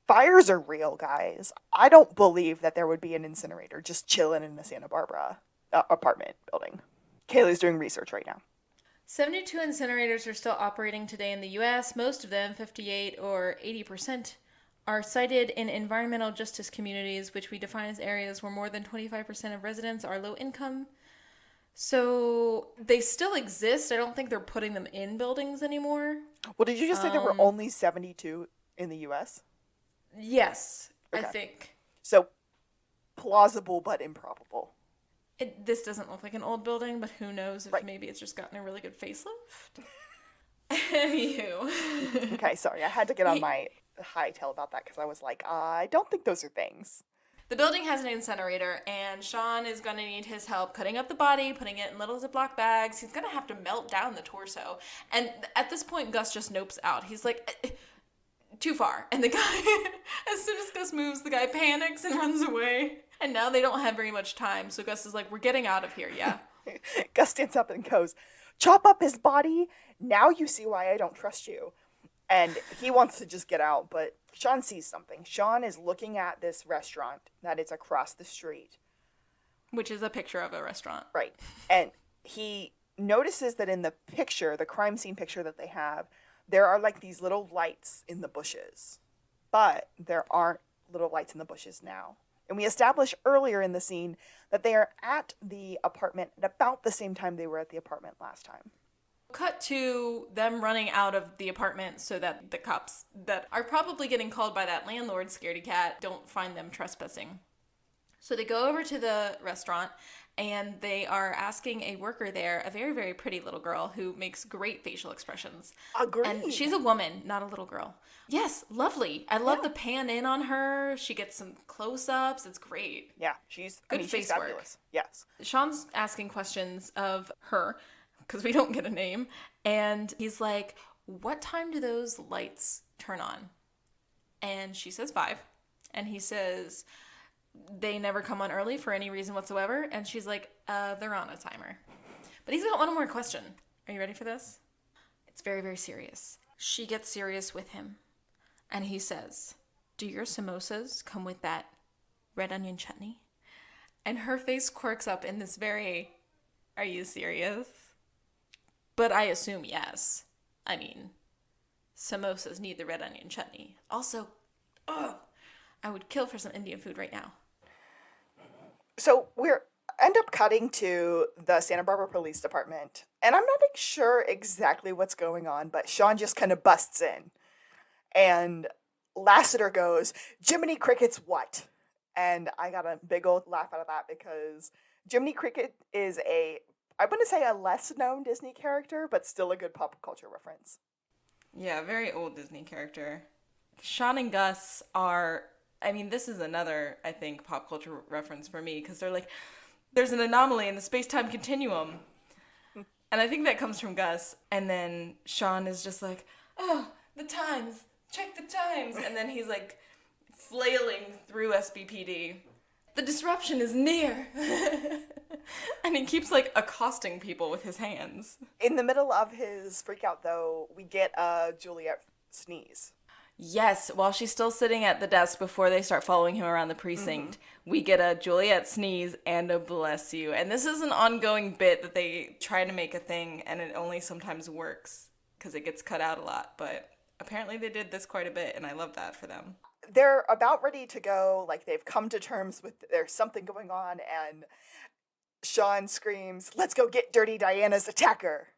fires are real, guys. I don't believe that there would be an incinerator just chilling in the Santa Barbara apartment building. Kaylee's doing research right now. 72 incinerators are still operating today in the U.S. Most of them, 58 or 80%, are sited in environmental justice communities, which we define as areas where more than 25% of residents are low income. So they still exist. I don't think they're putting them in buildings anymore. Well, did you just say there were only 72 in the U.S.? Yes, Okay. I think. So, plausible but improbable. This doesn't look like an old building, but who knows if Right. maybe it's just gotten a really good facelift. Anywho. Okay, sorry. I had to get on my high tail about that because I was like, I don't think those are things. The building has an incinerator, and Sean is going to need his help cutting up the body, putting it in little Ziploc bags. He's going to have to melt down the torso. And at this point, Gus just nopes out. He's like, too far. And the guy, as soon as Gus moves, the guy panics and runs away. And now they don't have very much time. So Gus is like, we're getting out of here, yeah? Gus stands up and goes, chop up his body. Now you see why I don't trust you. And he wants to just get out, but Sean sees something. Sean is looking at this restaurant that is across the street. Which is a picture of a restaurant. Right. And he notices that in the picture, the crime scene picture that they have, there are like these little lights in the bushes. But there aren't little lights in the bushes now. And we established earlier in the scene that they are at the apartment at about the same time they were at the apartment last time. Cut to them running out of the apartment so that the cops that are probably getting called by that landlord, scaredy cat, don't find them trespassing. So they go over to the restaurant and they are asking a worker there, a very, very pretty little girl who makes great facial expressions. Agreed. And she's a woman, not a little girl. Yes, lovely. I love the pan in on her. She gets some close-ups. It's great. Yeah, she's face work. fabulous. Yes. Sean's asking questions of her because we don't get a name. And he's like, what time do those lights turn on? And she says 5. And he says, they never come on early for any reason whatsoever. And she's like, they're on a timer. But he's got one more question. Are you ready for this? It's very, very serious. She gets serious with him. And he says, do your samosas come with that red onion chutney? And her face quirks up in this very, are you serious? But I assume yes. I mean, samosas need the red onion chutney. Also, I would kill for some Indian food right now. So we're end up cutting to the Santa Barbara Police Department, and I'm not sure exactly what's going on, but Sean just kind of busts in, and Lassiter goes, Jiminy Cricket's what? And I got a big old laugh out of that because Jiminy Cricket is I wouldn't say a less known Disney character, but still a good pop culture reference. Yeah, very old Disney character. Sean and Gus are, I mean, this is another, I think, pop culture reference for me, because they're like, there's an anomaly in the space-time continuum. And I think that comes from Gus. And then Sean is just like, oh, the times, check the times. And then he's like flailing through SBPD. The disruption is near. And he keeps like accosting people with his hands. In the middle of his freak out, though, we get a Juliet sneeze. Yes, while she's still sitting at the desk before they start following him around the precinct, we get a Juliet sneeze and a bless you. And this is an ongoing bit that they try to make a thing, and it only sometimes works because it gets cut out a lot. But apparently they did this quite a bit, and I love that for them. They're about ready to go, like they've come to terms with there's something going on, and Sean screams, let's go get Dirty Diana's attacker.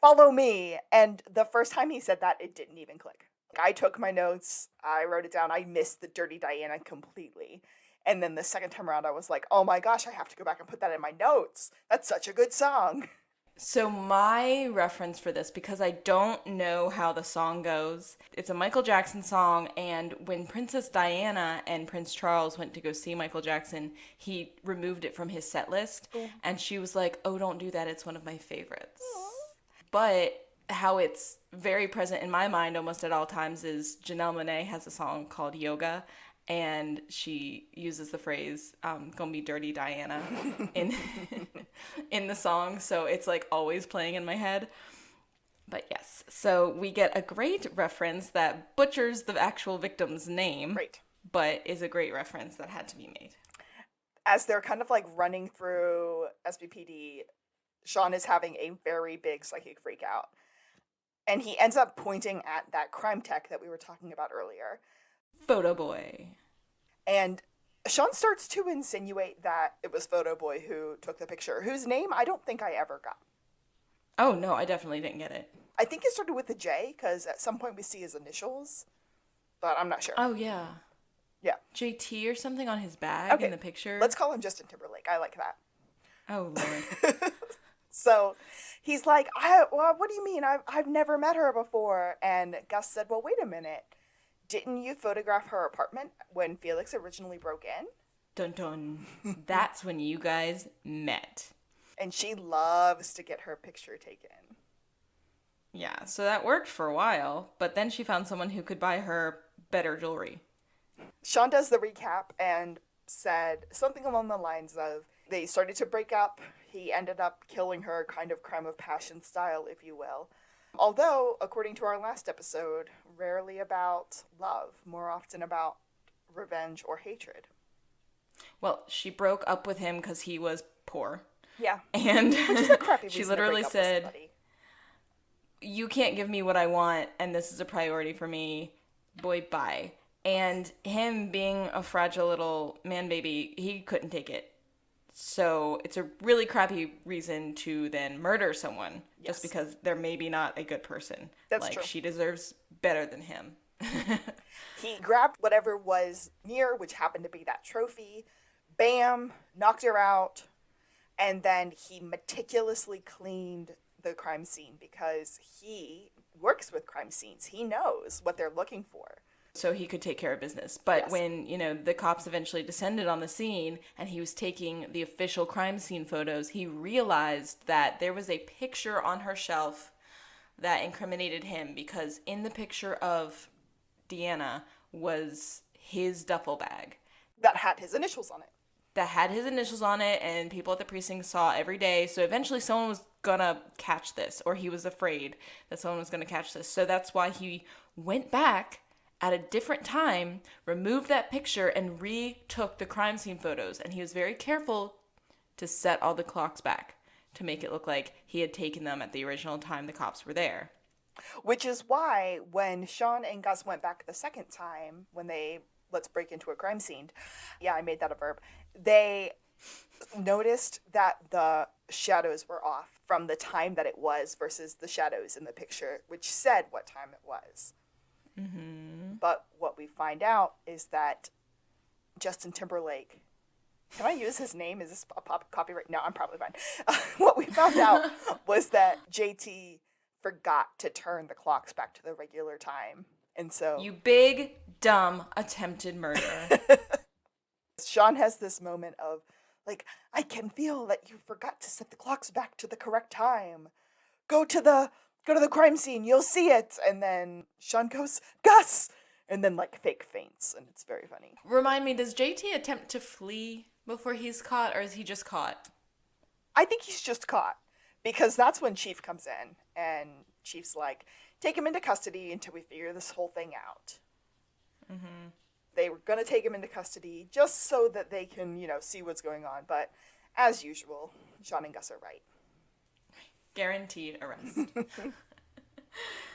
Follow me. And the first time he said that, it didn't even click. I took my notes, I wrote it down, I missed the Dirty Diana completely. And then the second time around, I was like, oh my gosh, I have to go back and put that in my notes. That's such a good song. So my reference for this, because I don't know how the song goes, it's a Michael Jackson song, and when Princess Diana and Prince Charles went to go see Michael Jackson, he removed it from his set list, and she was like, oh, don't do that, it's one of my favorites. But how it's very present in my mind almost at all times is Janelle Monáe has a song called Yoga, and she uses the phrase gonna be Dirty Diana in the song, so it's like always playing in my head. But yes, so we get a great reference that butchers the actual victim's name, Great. But is a great reference that had to be made. As they're kind of like running through SBPD, Sean is having a very big psychic freak out. And he ends up pointing at that crime tech that we were talking about earlier. Photo Boy. And Sean starts to insinuate that it was Photo Boy who took the picture, whose name I don't think I ever got. Oh, no, I definitely didn't get it. I think it started with a J, because at some point we see his initials, but I'm not sure. Oh, yeah. Yeah. JT or something on his bag in the picture. Let's call him Justin Timberlake. I like that. Oh, Lord. So he's like, well, what do you mean? I've never met her before. And Gus said, well, wait a minute. Didn't you photograph her apartment when Felix originally broke in? Dun dun. That's when you guys met. And she loves to get her picture taken. Yeah, so that worked for a while, but then she found someone who could buy her better jewelry. Sean does the recap and said something along the lines of, they started to break up. He ended up killing her, kind of crime of passion style, if you will. Although, according to our last episode, rarely about love, more often about revenge or hatred. Well, she broke up with him because he was poor. Yeah. And which is a crappy reason she literally to break up with said, somebody. you can't give me what I want, and this is a priority for me. Boy, bye. And him being a fragile little man baby, he couldn't take it. So it's a really crappy reason to then murder someone just because they're maybe not a good person. That's true. She deserves better than him. He grabbed whatever was near, which happened to be that trophy. Bam, knocked her out. And then he meticulously cleaned the crime scene because he works with crime scenes. He knows what they're looking for. So he could take care of business. But when, the cops eventually descended on the scene and he was taking the official crime scene photos, he realized that there was a picture on her shelf that incriminated him because in the picture of Deanna was his duffel bag that had his initials on it. And people at the precinct saw every day. So eventually someone was gonna catch this, or he was afraid that someone was gonna catch this. So that's why he went back at a different time, removed that picture, and retook the crime scene photos. And he was very careful to set all the clocks back to make it look like he had taken them at the original time the cops were there. Which is why when Sean and Gus went back the second time, when they let's break into a crime scene. Yeah, I made that a verb. They noticed that the shadows were off from the time that it was versus the shadows in the picture, which said what time it was. Mm-hmm. But what we find out is that Justin Timberlake, can I use his name? Is this a copyright? No, I'm probably fine. What we found out was that JT forgot to turn the clocks back to the regular time. And so, you big, dumb, attempted murder. Sean has this moment of, like, I can feel that you forgot to set the clocks back to the correct time. Go to the crime scene, you'll see it. And then Sean goes, Gus! And then, like, fake faints, and it's very funny. Remind me, does JT attempt to flee before he's caught, or is he just caught? I think he's just caught, because that's when Chief comes in, and Chief's like, take him into custody until we figure this whole thing out. Mm-hmm. They were going to take him into custody just so that they can, see what's going on. But as usual, Sean and Gus are right. Guaranteed arrest.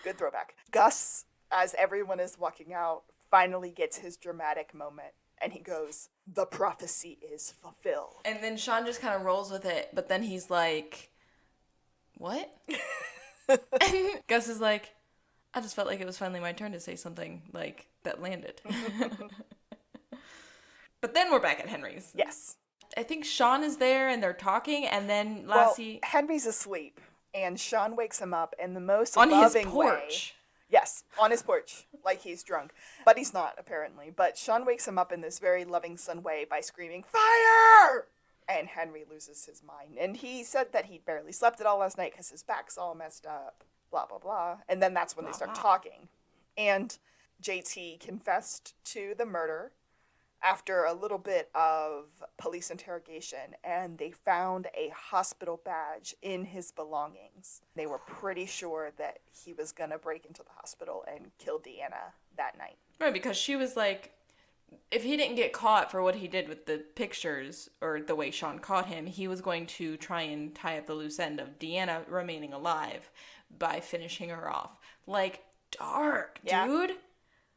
Good throwback. Gus, as everyone is walking out, finally gets his dramatic moment. And he goes, the prophecy is fulfilled. And then Sean just kind of rolls with it. But then he's like, what? And Gus is like, I just felt like it was finally my turn to say something, like, that landed. But then we're back at Henry's. Yes. I think Sean is there, and they're talking, and then Lassie... Well, Henry's asleep, and Sean wakes him up in the most on loving his porch. Way. Yes, on his porch, like he's drunk. But he's not, apparently. But Sean wakes him up in this very loving son way by screaming, fire! And Henry loses his mind. And he said that he'd barely slept at all last night because his back's all messed up. Blah, blah, blah. And then that's when they start talking. And JT confessed to the murder after a little bit of police interrogation. And they found a hospital badge in his belongings. They were pretty sure that he was going to break into the hospital and kill Deanna that night. Right, because she was like, if he didn't get caught for what he did with the pictures, or the way Sean caught him, he was going to try and tie up the loose end of Deanna remaining alive by finishing her off. Like, dark, dude.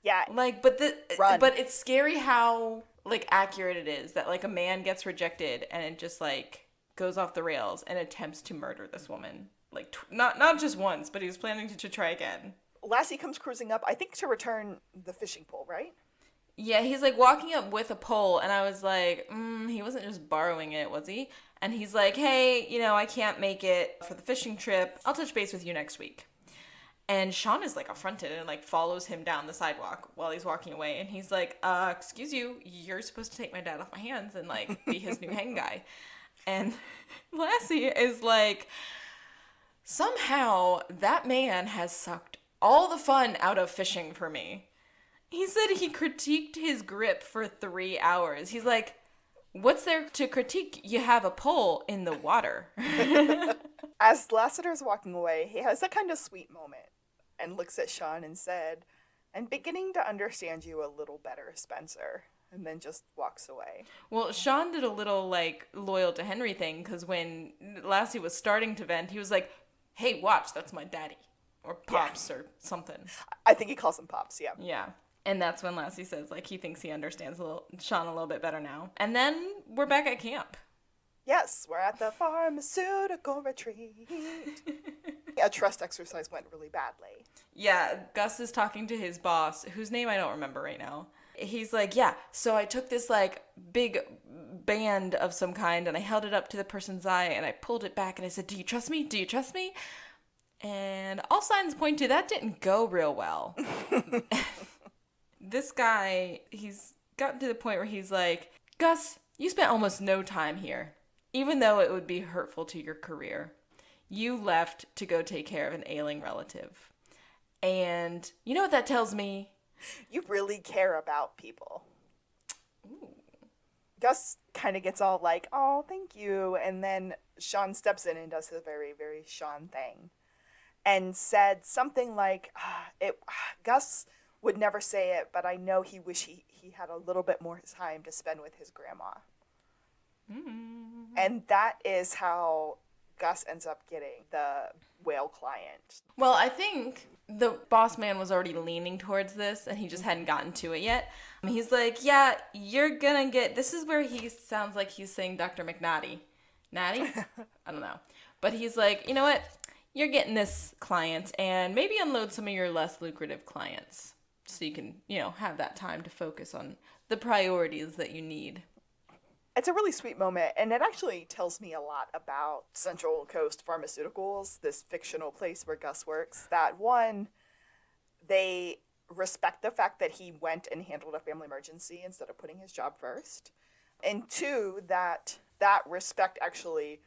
Yeah. Like, but it's scary how, like, accurate it is that, like, a man gets rejected and it just, like, goes off the rails and attempts to murder this woman. Like, not just once, but he was planning to try again. Lassie comes cruising up, I think to return the fishing pole, right? Yeah, he's, like, walking up with a pole, and I was like, he wasn't just borrowing it, was he? And he's like, hey, I can't make it for the fishing trip. I'll touch base with you next week. And Sean is, like, affronted and, like, follows him down the sidewalk while he's walking away. And he's like, excuse you, you're supposed to take my dad off my hands and, like, be his new hang guy. And Lassie is like, somehow that man has sucked all the fun out of fishing for me. He said he critiqued his grip for 3 hours. He's like, what's there to critique? You have a pole in the water. As Lassiter's walking away, he has a kind of sweet moment and looks at Sean and said, I'm beginning to understand you a little better, Spencer. And then just walks away. Well, Sean did a little, like, loyal to Henry thing, because when Lassie was starting to vent, he was like, hey, watch, that's my daddy. Or Pops or something. I think he calls him Pops, yeah. Yeah. And that's when Lassie says, like, he thinks he understands Sean a little bit better now. And then we're back at camp. Yes, we're at the pharmaceutical retreat. A trust exercise went really badly. Yeah, Gus is talking to his boss, whose name I don't remember right now. He's like, yeah, so I took this, like, big band of some kind, and I held it up to the person's eye, and I pulled it back, and I said, do you trust me? Do you trust me? And all signs point to that didn't go real well. This guy, he's gotten to the point where he's like, Gus, you spent almost no time here, even though it would be hurtful to your career. You left to go take care of an ailing relative. And you know what that tells me? You really care about people. Ooh. Gus kind of gets all like, oh, thank you. And then Sean steps in and does a very, very Sean thing. And said something like, Gus would never say it, but I know he wish he had a little bit more time to spend with his grandma. Mm. And that is how Gus ends up getting the whale client. Well, I think the boss man was already leaning towards this, and he just hadn't gotten to it yet. He's like, yeah, you're gonna get... This is where he sounds like he's saying Dr. McNatty. Natty? I don't know. But he's like, you know what? You're getting this client, and maybe unload some of your less lucrative clients so you can, have that time to focus on the priorities that you need. It's a really sweet moment, and it actually tells me a lot about Central Coast Pharmaceuticals, this fictional place where Gus works. That one, they respect the fact that he went and handled a family emergency instead of putting his job first. And two, that respect actually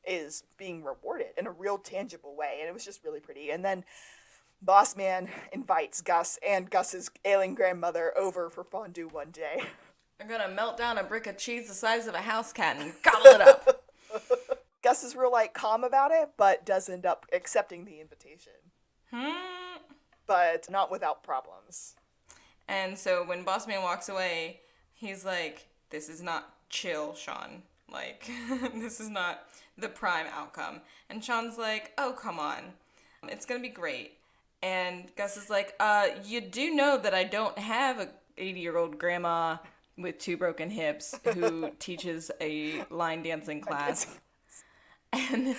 is being rewarded in a real tangible way, and it was just really pretty. And then Boss Man invites Gus and Gus's ailing grandmother over for fondue one day. I'm gonna melt down a brick of cheese the size of a house cat and gobble it up. Gus is real calm about it, but does end up accepting the invitation. But not without problems. And so when Boss Man walks away, he's like, this is not chill, Sean. Like, this is not the prime outcome. And Sean's like, oh, come on. It's gonna be great. And Gus is like, you do know that I don't have a 80-year-old grandma with 2 broken hips who teaches a line dancing class. And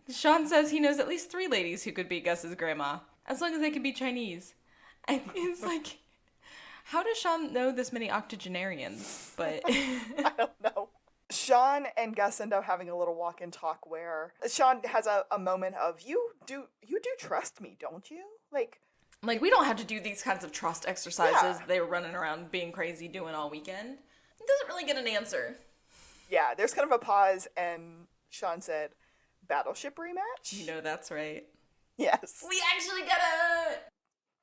Sean says he knows at least 3 ladies who could be Gus's grandma, as long as they can be Chinese. And it's like, how does Sean know this many octogenarians? But I don't know. Sean and Gus end up having a little walk and talk where Sean has a moment of, you do trust me, don't you? Like, we don't have to do these kinds of trust exercises Yeah. they were running around being crazy doing all weekend. It doesn't really get an answer. Yeah, there's kind of a pause, and Sean said, Battleship rematch? You know that's right. Yes. We actually got a...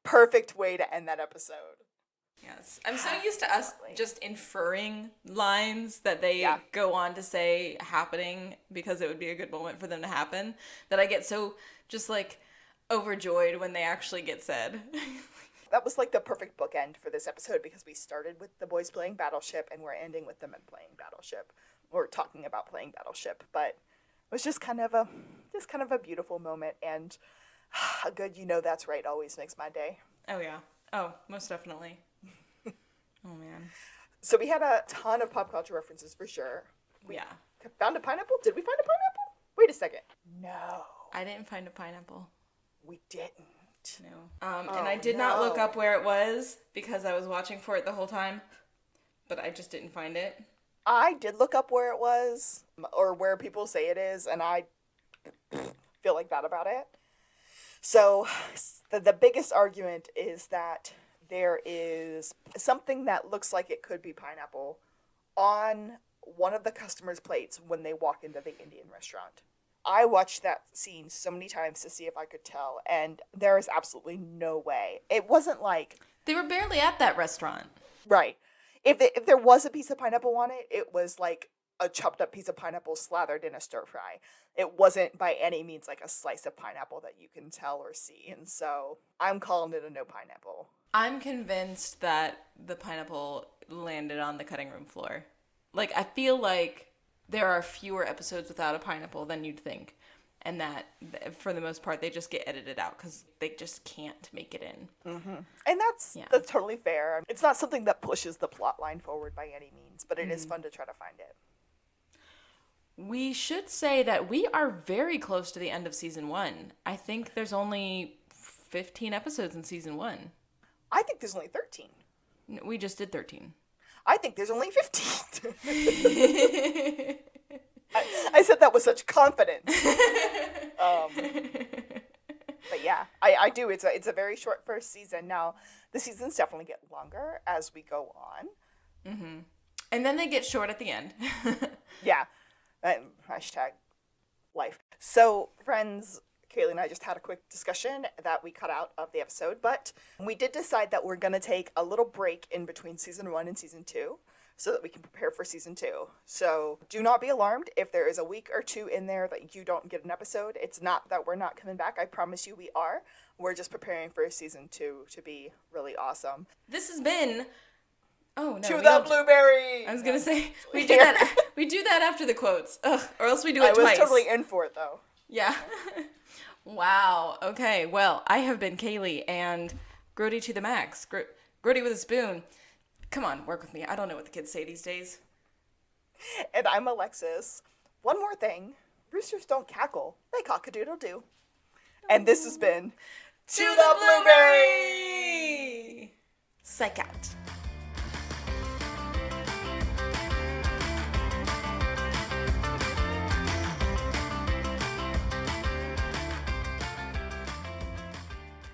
Perfect way to end that episode. Yes. I'm so used to us just inferring lines that they go on to say happening because it would be a good moment for them to happen that I get so just overjoyed when they actually get said. That was the perfect bookend for this episode because we started with the boys playing Battleship and we're ending with the men playing Battleship. Or talking about playing Battleship, but it was just kind of a beautiful moment, and a good that's right always makes my day. Oh yeah. Oh, most definitely. Oh man. So we had a ton of pop culture references for sure. We found a pineapple? Did we find a pineapple? Wait a second. No. I didn't find a pineapple. We didn't. No. And I did not look up where it was because I was watching for it the whole time, but I just didn't find it. I did look up where it was, or where people say it is, and I feel like that about it. So the biggest argument is that there is something that looks like it could be pineapple on one of the customers' plates when they walk into the Indian restaurant. I watched that scene so many times to see if I could tell, and there is absolutely no way. It wasn't like... They were barely at that restaurant. Right. If there was a piece of pineapple on it, it was like a chopped up piece of pineapple slathered in a stir fry. It wasn't by any means like a slice of pineapple that you can tell or see, and so I'm calling it a no pineapple. I'm convinced that the pineapple landed on the cutting room floor. I feel like there are fewer episodes without a pineapple than you'd think. And that, for the most part, they just get edited out because they just can't make it in. Mm-hmm. And that's totally fair. It's not something that pushes the plot line forward by any means, but it is fun to try to find it. We should say that we are very close to the end of season 1. I think there's only 15 episodes in season 1. I think there's only 13. We just did 13. I think there's only 15. I said that with such confidence. But yeah, I do. It's a very short first season. Now, the seasons definitely get longer as we go on. Mm-hmm. And then they get short at the end. Yeah. Hashtag life. So, friends, Kaylee and I just had a quick discussion that we cut out of the episode, but we did decide that we're going to take a little break in between season 1 and season 2 so that we can prepare for season 2. So do not be alarmed if there is a week or 2 in there that you don't get an episode. It's not that we're not coming back. I promise you we are. We're just preparing for season 2 to be really awesome. This has been... Oh, no. To the blueberry! I was going to say, we do that after the quotes. Ugh, or else we do it twice. I was totally in for it, though. Yeah. Wow. Okay. Well, I have been Kaylee and Grody to the max. Grody with a spoon. Come on, work with me. I don't know what the kids say these days. And I'm Alexis. One more thing. Roosters don't cackle. They cock-a-doodle-doo. And this has been To the Blueberry! Psych out.